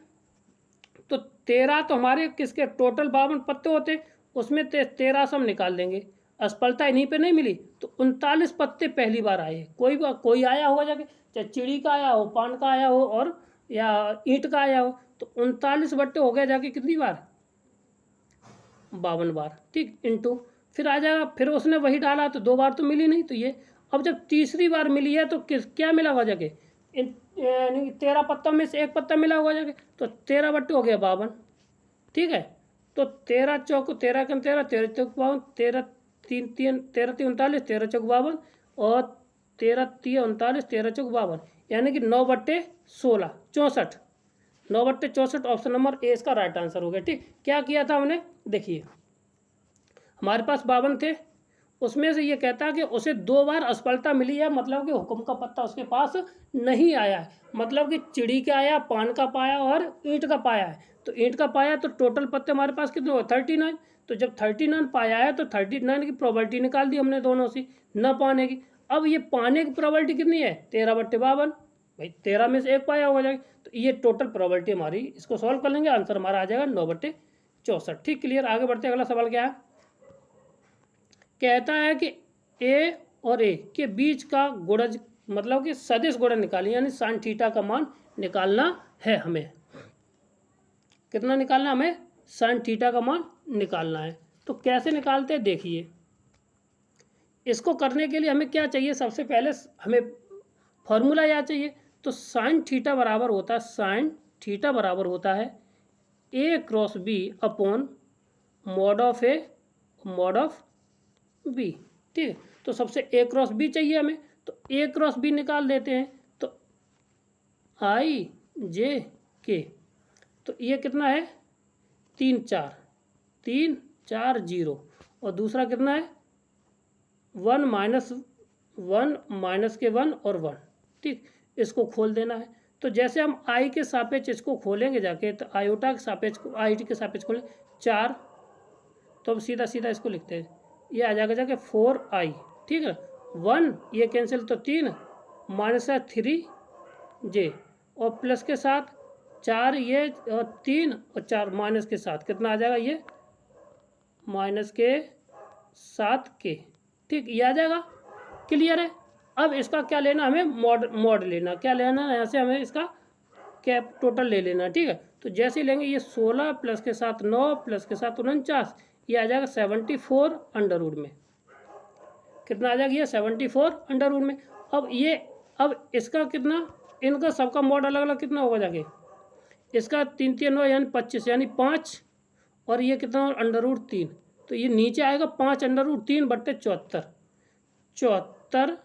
A: तो 13 तो हमारे किसके टोटल 52 पत्ते होते, उसमें 13 से हम निकाल देंगे। असफलता इन्हीं पे नहीं मिली तो 39 पत्ते पहली बार आए। कोई आया होगा जाके, चाहे चिड़ी का आया हो, पान का आया हो और या ईंट का आया हो, तो 39 बट्टे हो गए जाके कितनी बार, 52 बार। ठीक, इंटू फिर आ जाएगा, फिर उसने वही डाला तो 2 बार तो मिली नहीं, तो ये अब जब तीसरी बार मिली है तो क्या मिला होगा जाके, 13 पत्तों में से एक पत्ता मिला होगा जाके, तो 13 बट्टे हो गया 52। ठीक है, तो 13 चौक 13 के 13, 13 चौक 52, 13 3 39, 13 चौक 52 और 13 3 39, 13 चौक 52, यानी कि 9/16 64, 9/64 ऑप्शन नंबर ए इसका राइट आंसर हो गया। ठीक, क्या किया था हमने, देखिए हमारे पास 52 थे, उसमें से ये कहता है कि उसे 2 बार असफलता मिली है, मतलब कि हुक्म का पत्ता उसके पास नहीं आया है। मतलब कि चिड़ी का आया, पान का पाया और ईंट का पाया है। तो ईंट का पाया तो टोटल पत्ते हमारे पास कितने हुए, 39। तो जब 39 पाया है तो 39 की प्रोबेबिलिटी निकाल दी हमने दोनों से न पाने की। अब ये पाने की प्रोबेबिलिटी कितनी है, 13/52। भाई 13 में से एक पाया हो जाएगा, तो ये टोटल प्रोबेबिलिटी हमारी, इसको सॉल्व कर लेंगे, आंसर हमारा आ जाएगा 9/64। ठीक, क्लियर। आगे बढ़ते, अगला सवाल क्या है, कहता है कि ए और ए के बीच का गुणज, मतलब कि सदिश गुणन निकालिए, यानी साइन थीटा का मान निकालना है हमें। कितना निकालना, हमें साइन थीटा का मान निकालना है। तो कैसे निकालते हैं, देखिए इसको करने के लिए हमें क्या चाहिए, सबसे पहले हमें फॉर्मूला याद चाहिए। तो साइन थीटा बराबर होता है A cross B upon mod of A mod of B. ठीक है, तो सबसे ए क्रॉस बी चाहिए हमें, तो ए क्रॉस बी निकाल देते हैं। तो आई जे के, तो ये कितना है 3 4 0, और दूसरा कितना है 1 - 1 - के 1 और 1। ठीक, इसको खोल देना है। तो जैसे हम आई के सापेक्ष इसको खोलेंगे जाके, तो आयोटा के सापेक्ष को आई के सापेक्ष खोलें 4, तो अब सीधा सीधा इसको लिखते हैं, ये आ जाएगा जाके 4i, ठीक है। 1 ये कैंसिल तो 3 माइनस 3j और प्लस के साथ 4 ये और 3 और 4 माइनस के साथ कितना आ जाएगा, ये माइनस के 7k, ठीक, ये आ जाएगा। क्लियर है। अब इसका क्या लेना, हमें मॉड लेना, क्या लेना यहाँ से हमें इसका कैप टोटल ले लेना, ठीक है। तो जैसे ही लेंगे ये 16 प्लस के साथ 9 प्लस के साथ 49, ये आ जाएगा 74 अंडर रूट में, कितना आ जाएगा ये 74 अंडर रूट में। अब इसका कितना, इनका सबका मॉड अलग अलग कितना होगा जाके, इसका 3 3 9 यानी 25 यानी 5, और ये कितना अंडर रूट 3, तो ये नीचे आएगा 5 अंडर रूट 3 बट्टे 74, 74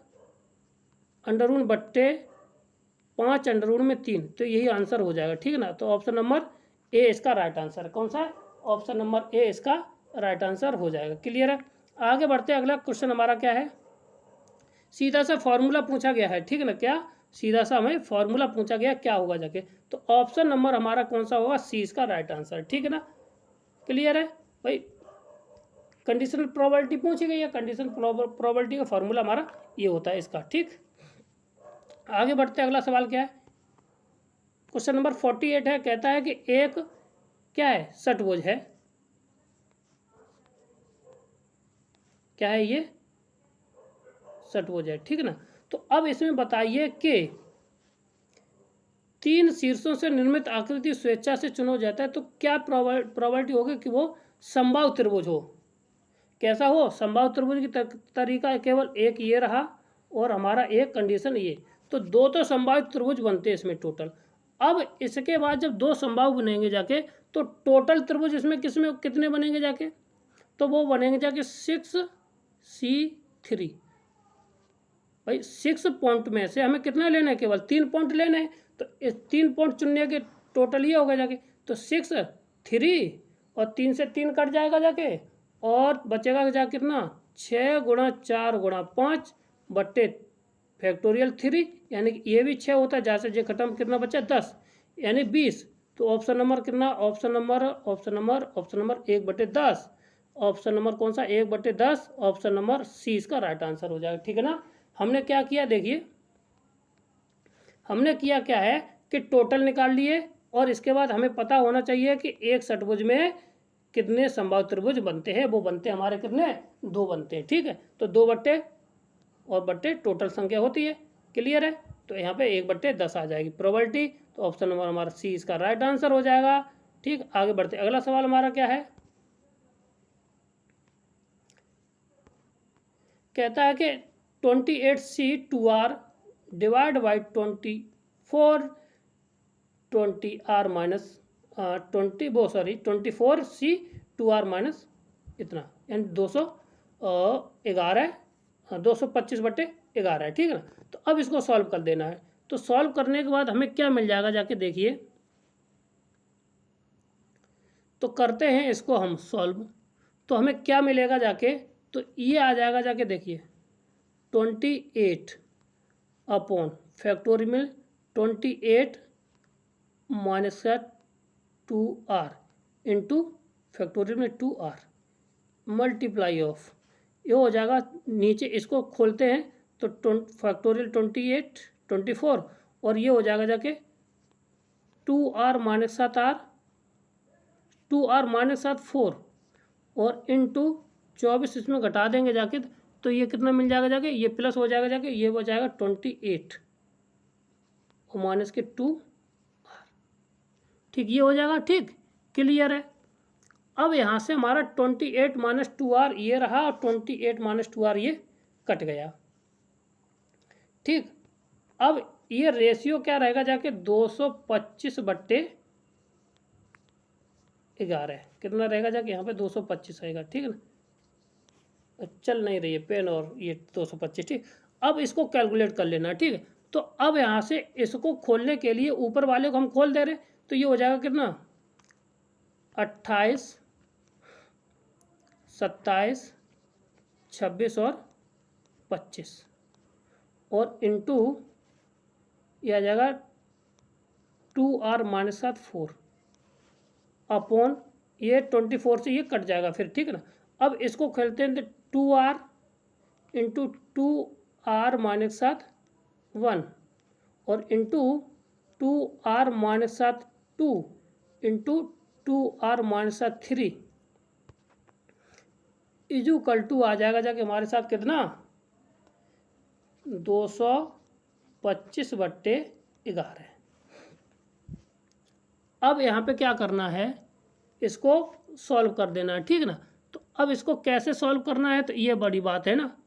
A: अंडर रूट बट्टे 5 अंडर रूट में 3, तो यही आंसर हो जाएगा, ठीक है ना। तो ऑप्शन नंबर ए इसका राइट आंसर है। कौन सा, ऑप्शन नंबर ए इसका राइट आंसर हो जाएगा। क्लियर है। आगे बढ़ते हैं, अगला क्वेश्चन हमारा क्या है, सीधा सा फॉर्मूला पूछा गया है, ठीक है ना। क्या, सीधा सा हमें फॉर्मूला पूछा गया, क्या होगा जाके, तो ऑप्शन नंबर हमारा कौन सा होगा, सी इसका राइट आंसर, ठीक है ना। क्लियर है भाई, कंडीशनल प्रोबेबिलिटी पूछी गई है, कंडीशनल प्रोबेबिलिटी का फॉर्मूला हमारा ये होता है इसका, ठीक। आगे बढ़ते हैं, अगला सवाल क्या है, क्वेश्चन नंबर 48 है। कहता है कि एक क्या है, षटभुज है, क्या है ये, षटभुज है, ठीक है ना। तो अब इसमें बताइए कि 3 शीर्षों से निर्मित आकृति स्वेच्छा से चुना जाता है, तो क्या प्रोबेबिलिटी होगी कि वो समबाहु त्रिभुज हो। कैसा हो, समबाहु त्रिभुज की तरीका केवल एक ये रहा, और हमारा एक कंडीशन ये, तो 2 तो समबाहु त्रिभुज बनते हैं इसमें टोटल। अब इसके बाद जब 2 समबाहु बनेंगे जाके, तो टोटल त्रिभुज इसमें किसमें कितने बनेंगे जाके, तो वो बनेंगे जाके 6C3। भाई 6 पॉइंट में से हमें कितना लेना है, केवल 3 पॉइंट लेने हैं, तो इस 3 पॉइंट चुनने के टोटल ये होगा जाके, तो 6 3 और 3 से 3 कट जाएगा जाके, और बचेगा जाके कितना 6 गुणा 4 गुणा 5 बट्टे फैक्टोरियल 3, यानी कि ये भी 6 होता है, जहाँ से जे खत्म कितना बचा 10 यानी 20। तो ऑप्शन नंबर कितना, ऑप्शन नंबर 1/10, ऑप्शन नंबर कौन सा 1/10, ऑप्शन नंबर सी इसका राइट आंसर हो जाएगा, ठीक है ना। हमने क्या किया, देखिए हमने किया क्या है कि टोटल निकाल लिए, और इसके बाद हमें पता होना चाहिए कि एक षटभुज में कितने समबाहु त्रिभुज बनते हैं, वो बनते हैं हमारे कितने, 2 बनते हैं, ठीक है। तो 2 बट्टे और बट्टे टोटल संख्या होती है। क्लियर है। तो यहाँ पे 1/10 आ जाएगी प्रोबेबिलिटी, तो ऑप्शन नंबर हमारा सी इसका राइट आंसर हो जाएगा, ठीक। आगे बढ़ते, अगला सवाल हमारा क्या है, कहता है कि 28C2R divide by 24C2R minus इतना, यानी 225/11 है, ठीक है ना। तो अब इसको सॉल्व कर देना है। तो सॉल्व करने के बाद हमें क्या मिल जाएगा जाके देखिए, तो करते हैं इसको हम सॉल्व, तो हमें क्या मिलेगा जाके, तो ये आ जाएगा जाके देखिए 28 अपॉन फैक्टोरियल 28 माइनस का 2R इंटू फैक्टोरियल में 2R मल्टीप्लाई ऑफ, ये हो जाएगा, नीचे इसको खोलते हैं तो फैक्टोरियल 28 24, और ये हो जाएगा जाके 2R minus 7R 2R minus 7 4, और इंटू 24 इसमें घटा देंगे जाके, तो ये कितना मिल जाएगा जाके, ये प्लस हो जाएगा जाके, ये हो जाएगा 28 और माइनस के 2R, ठीक, ये हो जाएगा, ठीक। क्लियर है। अब यहाँ से हमारा 28 माइनस 2R ये रहा, और 28 माइनस 2R ये कट गया, ठीक। अब ये रेशियो क्या रहेगा जाके 225/11, कितना रहेगा जाके यहाँ पे 225 आएगा, ठीक है ना। चल नहीं रही है पेन, और ये 225, ठीक। अब इसको कैलकुलेट कर लेना, ठीक है। तो अब यहाँ से इसको खोलने के लिए ऊपर वाले को हम खोल दे रहे, तो ये हो जाएगा कितना 28 27 26 और 25, और इंटू ये आ जाएगा 2r माइनस 7 4 अपॉन ये 24 से ये कट जाएगा फिर, ठीक है ना। अब इसको खेलते हैं तो 2r इंटू 2r माइनस 7 1 और into 2r minus 7 2 into 2r minus 7 3 equal to आ जाएगा जाके हमारे साथ कितना 225/11। अब यहाँ पे क्या करना है, इसको सॉल्व कर देना है, ठीक है ना। तो अब इसको कैसे सॉल्व करना है, तो ये बड़ी बात है ना।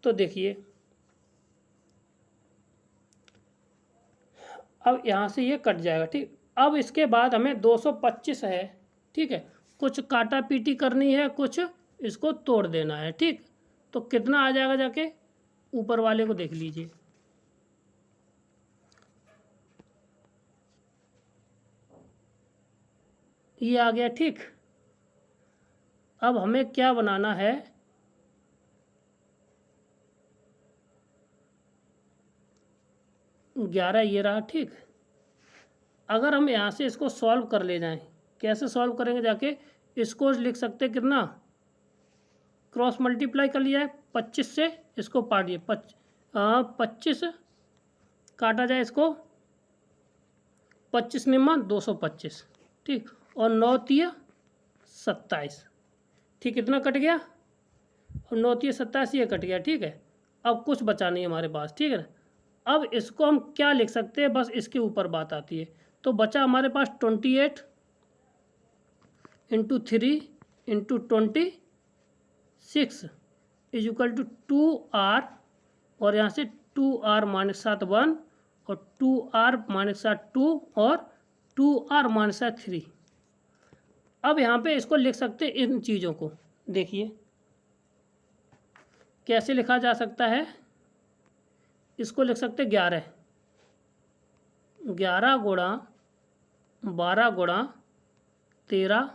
A: तो देखिए अब यहाँ से ये कट जाएगा, ठीक। अब इसके बाद हमें 225 है, ठीक है, कुछ काटा पीटी करनी है, कुछ इसको तोड़ देना है, ठीक। तो कितना आ जाएगा जाके ऊपर वाले को देख लीजिए, ये आ गया, ठीक। अब हमें क्या बनाना है, ग्यारह ये रहा, ठीक। अगर हम यहाँ से इसको सॉल्व कर ले जाएं, कैसे सॉल्व करेंगे जाके, इसको लिख सकते हैं कितना, क्रॉस मल्टीप्लाई कर लिया है 25 से, इसको पाटिए 25 काटा जाए इसको 25 निम्मा 225, ठीक, और 9 तिया 27, ठीक, कितना कट गया, और 9 तिया 27 ये कट गया, ठीक है। अब कुछ बचा नहीं हमारे पास, ठीक है ना। अब इसको हम क्या लिख सकते हैं, बस इसके ऊपर बात आती है। तो बचा हमारे पास 28 into 3 into 26 equal to 2r और यहाँ से 2r माइनस 7 1 और 2r माइनस 7 2 और 2r माइनस 7 3। अब यहाँ पे इसको लिख सकते हैं इन चीज़ों को, देखिए कैसे लिखा जा सकता है। इसको लिख सकते 11 गुणा 12 गुणा 13,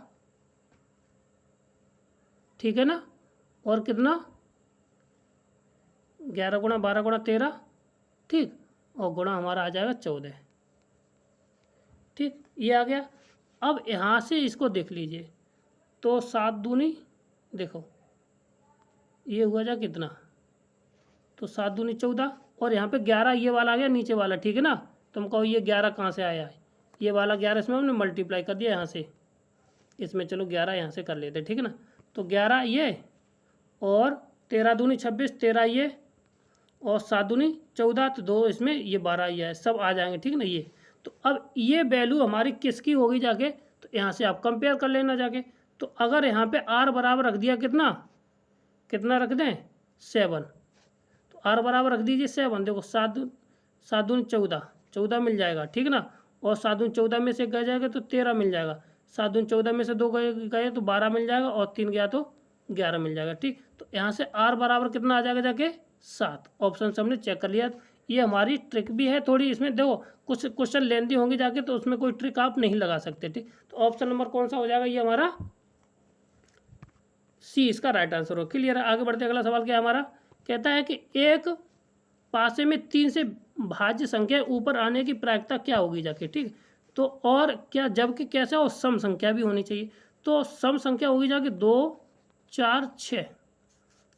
A: ठीक है ना, और कितना 11 गुणा 12 गुणा 13, ठीक, और गुणा हमारा आ जाएगा 14, ठीक, ये आ गया। अब यहाँ से इसको देख लीजिए, तो 7 दूनी देखो ये हुआ जा कितना, तो 7 दूनी 14 और यहाँ पे 11 ये वाला आ गया नीचे वाला, ठीक है ना। तो हम कहो ये 11 कहाँ से आया है, ये वाला 11 इसमें हमने मल्टीप्लाई कर दिया यहाँ से, इसमें चलो 11 यहाँ से कर लेते, ठीक है ना। तो 11 ये और 13 दूनी 26, 13 ये और 7 दूनी 14, तो 2 इसमें ये 12 ये है, सब आ जाएंगे, ठीक है ना। ये तो अब ये वैल्यू हमारी किसकी होगी जाके, तो यहाँ से आप कंपेयर कर लेना जाके। तो अगर यहाँ पे r बराबर रख दिया कितना रख दें 7, तो r बराबर रख दीजिए 7, देखो 7 दूनी 14 मिल जाएगा, ठीक है ना, और 7 दूनी 14 में से गए जाएगा तो 13 मिल जाएगा, 7 दूनी 14 में से 2 गए तो 12 मिल जाएगा, और 3 गया तो 11 मिल जाएगा, ठीक। तो यहाँ से r बराबर कितना आ जाएगा जाके 7, ऑप्शन से हमने चेक कर लिया। ये हमारी ट्रिक भी है थोड़ी, इसमें देखो कुछ क्वेश्चन लेंदी होंगी जाके, तो उसमें कोई ट्रिक आप नहीं लगा सकते, ठीक। तो ऑप्शन नंबर कौन सा हो जाएगा, ये हमारा सी इसका राइट आंसर हो। क्लियर है, आगे बढ़ते अगला सवाल क्या है हमारा, कहता है कि एक पासे में 3 से भाज्य संख्या ऊपर आने की प्रायिकता क्या होगी जाके, ठीक। तो और क्या, जबकि कैसे, और सम संख्या भी होनी चाहिए। तो सम संख्या होगी जाके 2 4 6,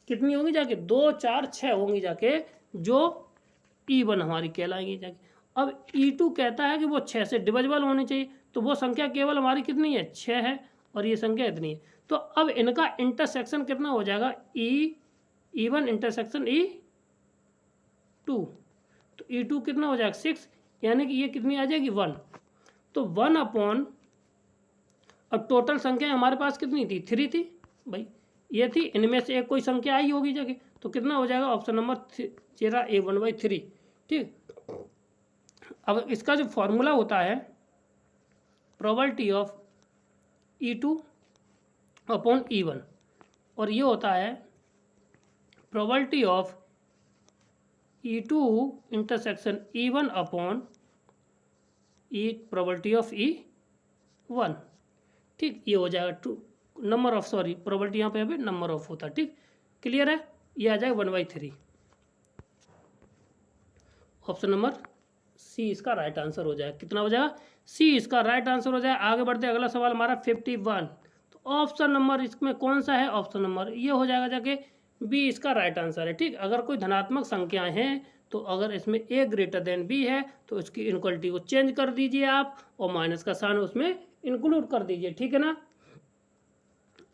A: कितनी होगी जाके 2 4 6 होंगी जाके, जो E1 हमारी कहलाएंगी जाके। अब E2 कहता है कि वो 6 से डिविजिबल होनी चाहिए, तो वो संख्या केवल हमारी कितनी है 6 है, और ये संख्या इतनी है। तो अब इनका इंटरसेक्शन कितना हो जाएगा, E1 इंटरसेक्शन E2, तो E2 कितना हो जाएगा 6, यानी कि ये कितनी आ जाएगी 1। तो 1 अपॉन, अब टोटल संख्या हमारे पास कितनी थी 3 थी भाई, ये थी, इनमें से एक कोई संख्या आई होगी जगह, तो कितना हो जाएगा ऑप्शन नंबर 13 A1/3, ठीक। अब इसका जो फॉर्मूला होता है probability of E2 upon E1, और ये होता है probability of E2 intersection E1 upon probability of E1, ठीक। ये हो जाएगा 2 नंबर ऑफ, सॉरी प्रोबेबिलिटी यहाँ पे अभी नंबर ऑफ होता है, ठीक। क्लियर है, ये आ जाएगा 1/3, ऑप्शन नंबर सी इसका राइट आंसर हो जाएगा। कितना हो जाएगा? सी इसका राइट आंसर हो जाएगा। आगे बढ़ते अगला सवाल हमारा 51। तो ऑप्शन नंबर इसमें कौन सा है? ऑप्शन नंबर ये हो जाएगा जाके बी इसका राइट आंसर है। ठीक, अगर कोई धनात्मक संख्याएं हैं तो अगर इसमें ए ग्रेटर देन बी है तो इसकी इनक्वलिटी को चेंज कर दीजिए आप और माइनस का साइन उसमें इंक्लूड कर दीजिए। ठीक है ना।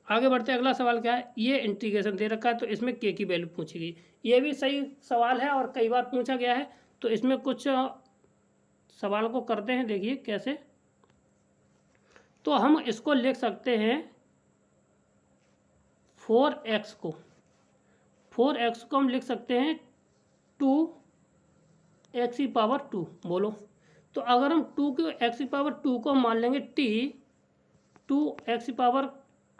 A: आगे बढ़ते अगला सवाल क्या है? ये इंटीग्रेशन दे रखा है तो इसमें के की वैल्यू पूछी गई। ये भी सही सवाल है और कई बार पूछा गया है। तो इसमें कुछ सवाल को करते हैं, देखिए कैसे। तो हम इसको लिख सकते हैं 4x को हम लिख सकते हैं 2x⁻²। बोलो, तो अगर हम 2x⁻² को मान लेंगे t, 2x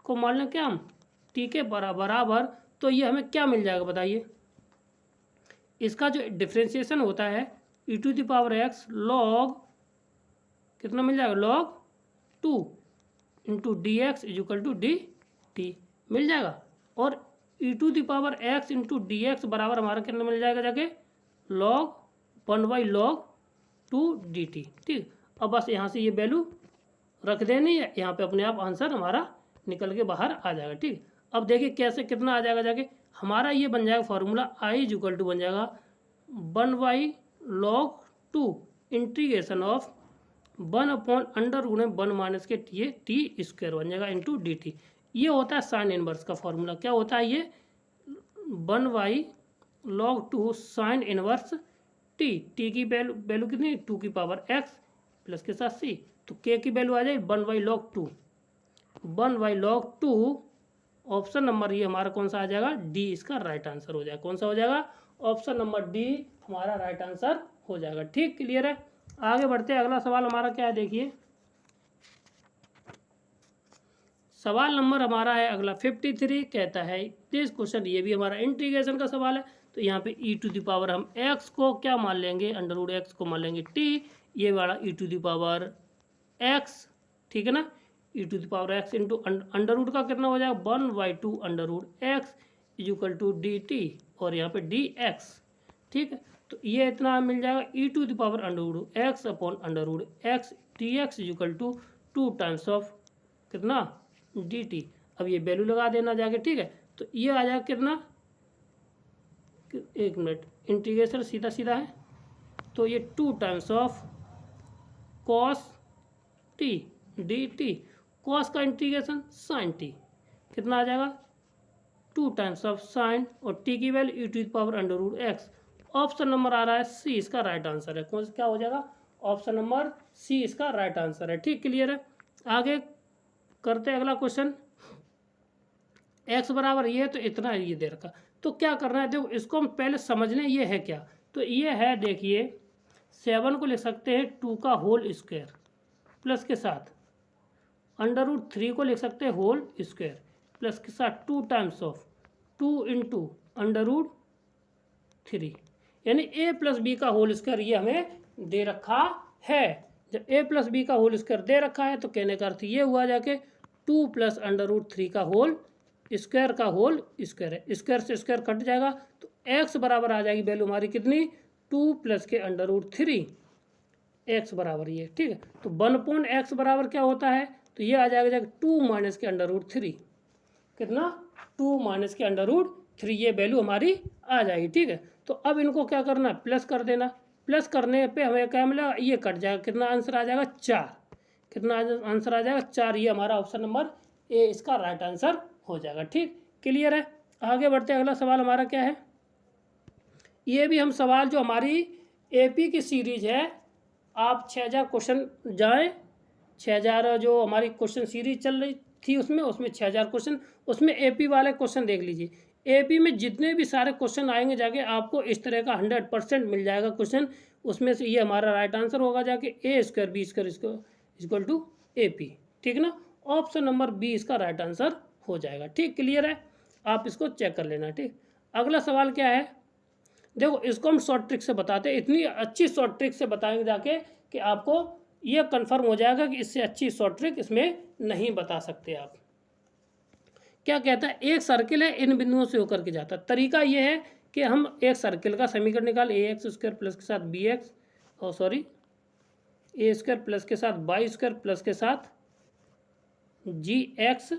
A: को मान लें क्या हम t के बराबर, तो ये हमें क्या मिल जाएगा बताइए? इसका जो डिफ्रेंशिएशन होता है e⁻x log कितना मिल जाएगा? log 2 इंटू dx = dt मिल जाएगा। और e⁻x इंटू dx बराबर हमारा कितना मिल जाएगा जाके? log 1/log 2 dt। ठीक, अब बस यहाँ से ये वैल्यू रख देनी है, यहाँ पे अपने आप आंसर हमारा निकल के बाहर आ जाएगा। ठीक, अब देखिए कैसे कितना आ जाएगा जाके? हमारा ये बन जाएगा फॉर्मूला I = बन जाएगा 1/log 2 इंटीग्रेशन ऑफ 1/√1 - के t² बन जाएगा इंटू dt। ये होता है साइन इनवर्स का फॉर्मूला। क्या होता है ये? 1/log 2 साइन इनवर्स t की वैल्यू कितनी? 2x प्लस के साथ c, तो k की वैल्यू आ जाएगी 1/log 2। 1/log 2 ऑप्शन नंबर ये हमारा कौन सा आ जाएगा? डी इसका राइट आंसर हो जाएगा। कौन सा हो जाएगा? ऑप्शन नंबर डी हमारा राइट आंसर हो जाएगा। ठीक, क्लियर है। आगे बढ़ते हैं अगला सवाल हमारा क्या है, देखिए सवाल नंबर हमारा है अगला 53। कहता है दिस क्वेश्चन, ये भी हमारा इंटीग्रेशन का सवाल है। तो यहाँ पे e⁻ हम x को क्या मान लेंगे? √x को मान लेंगे t, ये वाला e⁻x। ठीक है ना। e⁻x इंटू अंडर का कितना हो जाएगा? 1/2 √x = dt और यहाँ पे dx। ठीक है, तो ये इतना मिल जाएगा e⁻√x √x dx = 2 times of कितना? dt। अब ये वैल्यू लगा देना जाके। ठीक है, तो ये आ जाएगा कितना? एक मिनट, इंटीग्रेशन सीधा सीधा है तो ये 2 times of cos t dt। cos का इंटीग्रेशन sin t कितना आ जाएगा? 2 टाइम्स ऑफ sin और t की वैल्यू e⁻√x। ऑप्शन नंबर आ रहा है सी इसका राइट आंसर है। कौन सा क्या हो जाएगा? ऑप्शन नंबर सी इसका राइट आंसर है। ठीक, क्लियर है। आगे करते हैं अगला क्वेश्चन। x बराबर ये, तो इतना ये दे रखा, तो क्या करना है? देखो इसको हम पहले समझ लें ये है क्या। तो ये है, देखिए 7 को लिख सकते हैं 2 का होल स्क्वायर प्लस के साथ √3 को लिख सकते हैं होल स्क्वायर प्लस के साथ 2 टाइम्स ऑफ 2 इंटू √3, यानी a + b का होल स्क्वायर ये हमें दे रखा है। जब a + b का होल स्क्वायर दे रखा है तो कहने का अर्थ ये हुआ जाके 2 + √3 का होल स्क्वायर का होल स्क्वायर है। स्क्वायर से स्क्वायर कट जाएगा तो x बराबर आ जाएगी वैल्यू हमारी कितनी? 2 + के √3 x बराबर ये। ठीक है, तो 1/x बराबर क्या होता है? तो ये आ जाएगा 2 - के √3 कितना? 2 - के √3 ये वैल्यू हमारी आ जाएगी। ठीक है, तो अब इनको क्या करना है? प्लस कर देना। प्लस करने पे हमें क्या मिला? ये कट जाएगा, कितना आंसर आ जाएगा? 4। कितना आंसर आ जाएगा? 4। ये हमारा ऑप्शन नंबर ए इसका राइट आंसर हो जाएगा। ठीक, क्लियर है। आगे बढ़ते हैं अगला सवाल हमारा क्या है? ये भी हम सवाल जो हमारी एपी की सीरीज है, आप 6000 क्वेश्चन जाएं, 6000 जो हमारी क्वेश्चन सीरीज चल रही थी उसमें 6000 क्वेश्चन, उसमें एपी वाले क्वेश्चन देख लीजिए। एपी में जितने भी सारे क्वेश्चन आएंगे जाके आपको इस तरह का 100% मिल जाएगा क्वेश्चन। उसमें से ये हमारा राइट आंसर होगा जाके a² b² = AP। ठीक ना, ऑप्शन नंबर बी इसका राइट आंसर हो जाएगा। ठीक, क्लियर है। आप इसको चेक कर लेना। ठीक, अगला सवाल क्या है? देखो इसको हम शॉर्ट ट्रिक से बताते हैं, इतनी अच्छी शॉर्ट ट्रिक से बताएंगे जाके कि आपको ये कंफर्म हो जाएगा कि इससे अच्छी शॉर्ट ट्रिक इसमें नहीं बता सकते आप। क्या कहता है? एक सर्किल है, इन बिंदुओं से होकर के जाता है। तरीका ये है कि हम एक सर्किल का समीकरण निकाल ax² प्लस के साथ bx सॉरी ए स्क्वायर प्लस के साथ वाई स्क्वायर प्लस के साथ जी एक्स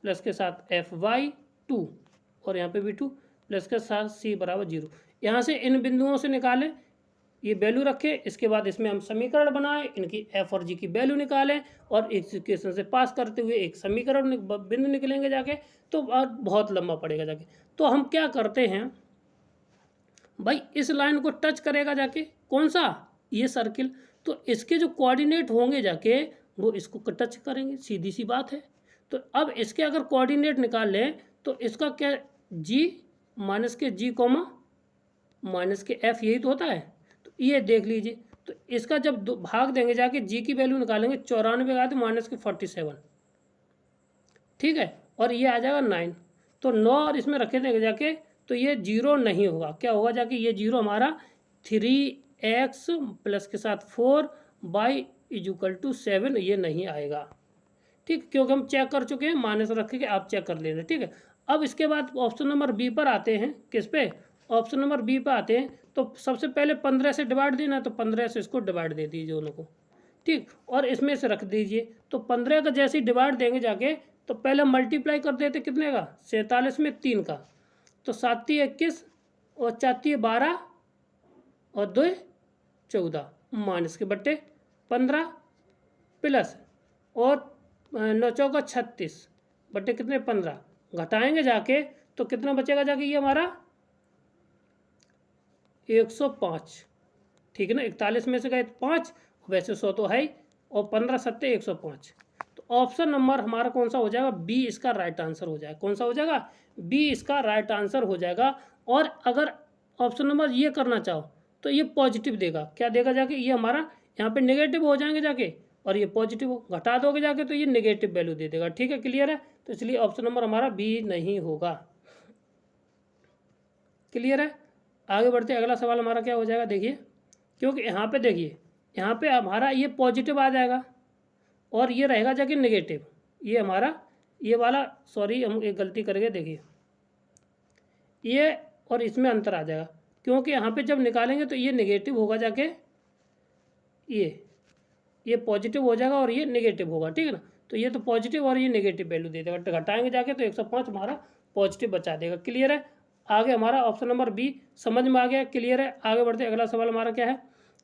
A: प्लस के साथ एफ वाई 2 और यहाँ पे भी 2 प्लस के साथ सी बराबर 0। यहाँ से इन बिंदुओं से निकालें, ये वैल्यू रखें, इसके बाद इसमें हम समीकरण बनाएं, इनकी एफ और जी की वैल्यू निकालें और इस इक्वेशन से पास करते हुए एक समीकरण बिंदु निकलेंगे जाके, तो बहुत लंबा पड़ेगा जाके। तो हम क्या करते हैं भाई, इस लाइन को टच करेगा जाके कौन सा, ये सर्किल, तो इसके जो कोऑर्डिनेट होंगे जाके वो इसको टच करेंगे, सीधी सी बात है। तो अब इसके अगर कोऑर्डिनेट निकाल लें तो इसका क्या, जी माइनस के जी कॉमा माइनस के एफ, यही तो होता है। तो ये देख लीजिए, तो इसका जब भाग देंगे जाके जी की वैल्यू निकालेंगे, 94 आते माइनस के 47, ठीक है, और ये आ जाएगा 9। तो 9 और इसमें रखे देंगे जाके, तो ये 0 नहीं होगा। क्या होगा जाके, ये 0 हमारा 3x प्लस के साथ 4 y = 7, ये नहीं आएगा, ठीक, क्योंकि हम चेक कर चुके हैं, माइनस रख के आप चेक कर लेना, ठीक है। अब इसके बाद ऑप्शन नंबर बी पर आते हैं, किस पे, ऑप्शन नंबर बी पर आते हैं। तो सबसे पहले 15 से डिवाइड देना, तो 15 से इसको डिवाइड दे दीजिए दोनों को, ठीक, और इसमें से रख दीजिए। तो 15 का जैसे ही डिवाइड देंगे जाके, तो पहले मल्टीप्लाई कर देते कितने का, 47 में 3 का, तो 7 21 और 4 12 और 2 14 माइनस के बट्टे 15 प्लस और 9 चौका 36 बट्टे कितने 15, घटाएंगे जाके तो कितना बचेगा जाके, ये हमारा 105, ठीक है ना। 41 में से गए 5, वैसे 100 तो है ही, और 15 7 105। तो ऑप्शन नंबर हमारा कौन सा हो जाएगा, बी इसका राइट आंसर हो जाएगा। कौन सा हो जाएगा, बी इसका राइट आंसर हो जाएगा। और अगर ऑप्शन नंबर ये करना चाहो तो ये पॉजिटिव देगा, क्या देगा जाके, ये हमारा यहाँ पे नेगेटिव हो जाएंगे जाके, और ये पॉजिटिव हो, घटा दोगे जाके तो ये नेगेटिव वैल्यू दे देगा, ठीक है, क्लियर है। तो इसलिए ऑप्शन नंबर हमारा बी नहीं होगा, क्लियर है। आगे बढ़ते अगला सवाल हमारा क्या हो जाएगा, देखिए, क्योंकि यहाँ पे देखिए, यहाँ पे हमारा ये पॉजिटिव आ जाएगा और ये रहेगा जाके नेगेटिव, ये हमारा ये वाला, सॉरी हम एक गलती कर गए, देखिए ये और इसमें अंतर आ जाएगा, क्योंकि यहाँ पे जब निकालेंगे तो ये नेगेटिव होगा जाके, ये पॉजिटिव हो जाएगा और ये नेगेटिव होगा, ठीक है ना। तो ये तो पॉजिटिव और ये नेगेटिव वैल्यू दे देगा, घटाएंगे जाके तो 105 हमारा पॉजिटिव बचा देगा, क्लियर है। आगे हमारा ऑप्शन नंबर बी समझ में आ गया, क्लियर है। आगे बढ़ते अगला सवाल हमारा क्या है,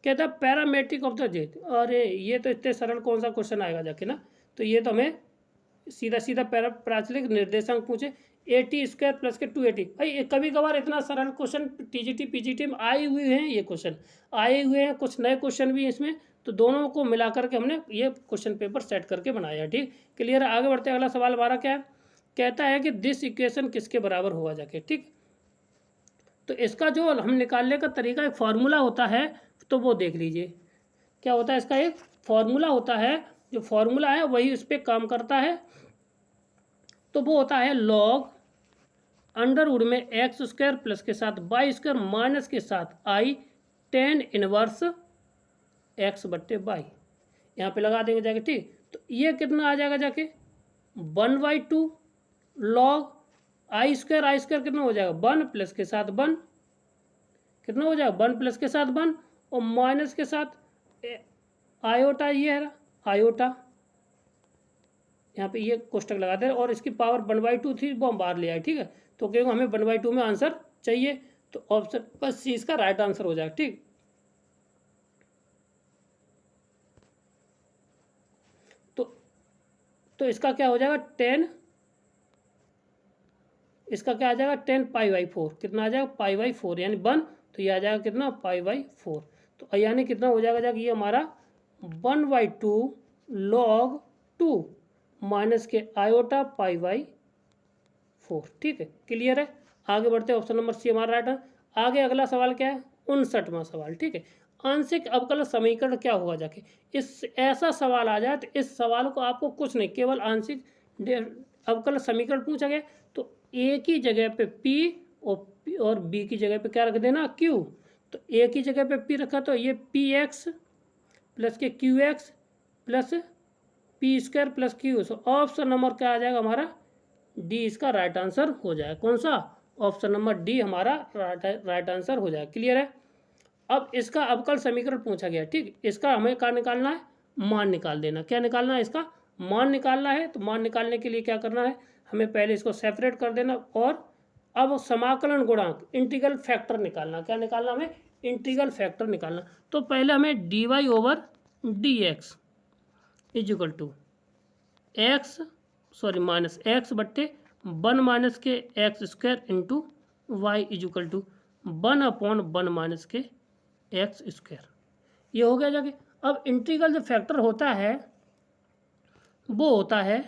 A: कहता है पैरामेट्रिक ऑफ द जेट। अरे ये तो इतने सरल कौन सा क्वेश्चन आएगा जाके ना, तो ये तो हमें सीधा सीधा प्राचलिक निर्देशांक पूछे, 80 स्क्वायर प्लस के 280। भाई कभी कभार इतना सरल क्वेश्चन टीजीटी पीजीटी में आए हुए हैं, ये क्वेश्चन आए हुए हैं, कुछ नए क्वेश्चन भी हैं इसमें, तो दोनों को मिला करके हमने ये क्वेश्चन पेपर सेट करके बनाया, ठीक, क्लियर है। आगे बढ़ते अगला सवाल हमारा क्या है, कहता है कि दिस इक्वेशन किसके बराबर होगा जाके, ठीक। तो इसका जो हम निकालने का तरीका, एक फार्मूला होता है, तो वो देख लीजिए क्या होता है। इसका एक फार्मूला होता है, जो फार्मूला है वही उस पर काम करता है। तो वो होता है लॉग अंडर वुड में एक्स स्क्वायर प्लस के साथ वाई स्क्वायर माइनस के साथ आई tan इनवर्स एक्स बट्टे वाई, यहाँ पे लगा देंगे जाके, ठीक। तो ये कितना आ जाएगा जाके 1/2 लॉग आई स्क्वायर कितना हो जाएगा 1 प्लस के साथ 1, कितना हो जाएगा 1 प्लस के साथ 1 और माइनस के साथ आयोटा, ये है आयोटा, यहाँ पे ये कोष्टक लगा दे, और इसकी पावर 1/2 थी, वो हम बाहर ले आए, ठीक है। तो क्योंकि हमें 1/2 में आंसर चाहिए, तो ऑप्शन बस सी इसका राइट आंसर हो जाएगा, ठीक। तो इसका क्या हो जाएगा 10, इसका क्या आ जाएगा 10 π/4, कितना आ जाएगा π/4 यानी 1, तो ये आ जाएगा कितना π/4। तो यानी कितना हो जाएगा जाके, ये हमारा 1/2 log 2 माइनस के आयोटा π/4, ठीक है, क्लियर है। आगे बढ़ते ऑप्शन नंबर सी हमारा राइट है। आगे अगला सवाल क्या है, 59वां सवाल, ठीक है। आंशिक अवकल समीकरण क्या होगा जाके, इस ऐसा सवाल आ जाए तो इस सवाल को आपको कुछ नहीं, केवल आंशिक अवकल समीकरण पूछा गया, तो ए की जगह पे पी और बी की जगह पे क्या रख देना क्यू। तो ए की जगह पे पी रखा, तो ये पी एक्स प्लस के Q x plus P square plus Q. So option number क्या आ जाएगा हमारा डी, इसका राइट आंसर हो जाएगा। कौन सा, ऑप्शन नंबर डी हमारा राइट आंसर हो जाएगा, क्लियर है। अब इसका अवकल समीकरण पूछा गया, ठीक। इसका हमें क्या निकालना है, मान निकाल देना। क्या निकालना है, इसका मान निकालना है। तो मान निकालने के लिए क्या करना है, हमें पहले इसको सेपरेट कर देना और अब समाकलन गुणांक इंटीग्रल फैक्टर निकालना। क्या निकालना, हमें इंटीग्रल फैक्टर निकालना। तो पहले हमें d Y over D x is equal to minus x बट्टे 1 माइनस के x square into y is equal to 1/1 minus के एक्स स्क्वायर। ये हो गया जाके। अब इंटीग्रल जो फैक्टर होता है वो होता है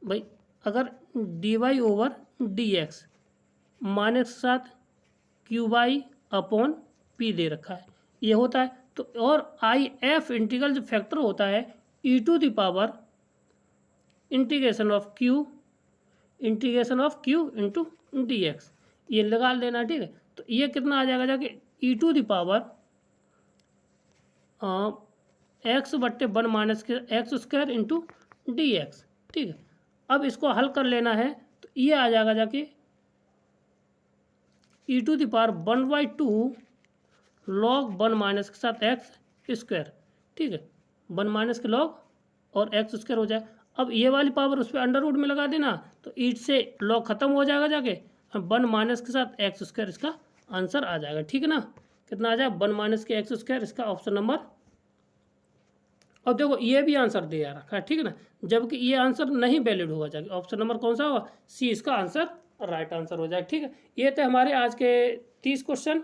A: भाई, अगर D Y over D X minus के साथ क्यू वाई अपॉन पी दे रखा है, ये होता है। तो और आई एफ इंटीग्रल जो फैक्टर होता है E to the power integration of Q into D x, ये लगा देना, ठीक है। तो ये कितना आ जाएगा जाके E to the power x बट्टे 1 माइनस के x square into D x, ठीक है। अब इसको हल कर लेना है तो ये आ जाएगा जाके E to the power 1/2 log 1 minus के साथ एक्स स्क्वायर, ठीक है। 1 माइनस के लॉग और एक्स स्क्वायर हो जाए। अब ये वाली पावर उस पर अंडर रूट में लगा देना, तो ईट से लॉग खत्म हो जाएगा जाके, 1 माइनस के साथ एक्स स्क्वायर इसका आंसर आ जाएगा, ठीक है ना। कितना आ जाएगा, 1 माइनस के एक्स स्क्वायर, इसका ऑप्शन नंबर। अब देखो ये भी आंसर दे रखा है, ठीक है ना, जबकि ये आंसर नहीं वैलिड होगा जाके। ऑप्शन नंबर कौन सा होगा, सी इसका आंसर राइट आंसर हो जाएगा, ठीक है। ये थे हमारे आज के 30 क्वेश्चन,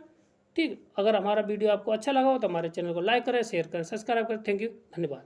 A: ठीक। अगर हमारा वीडियो आपको अच्छा लगा हो तो हमारे चैनल को लाइक करें, शेयर करें, सब्सक्राइब करें। थैंक यू, धन्यवाद।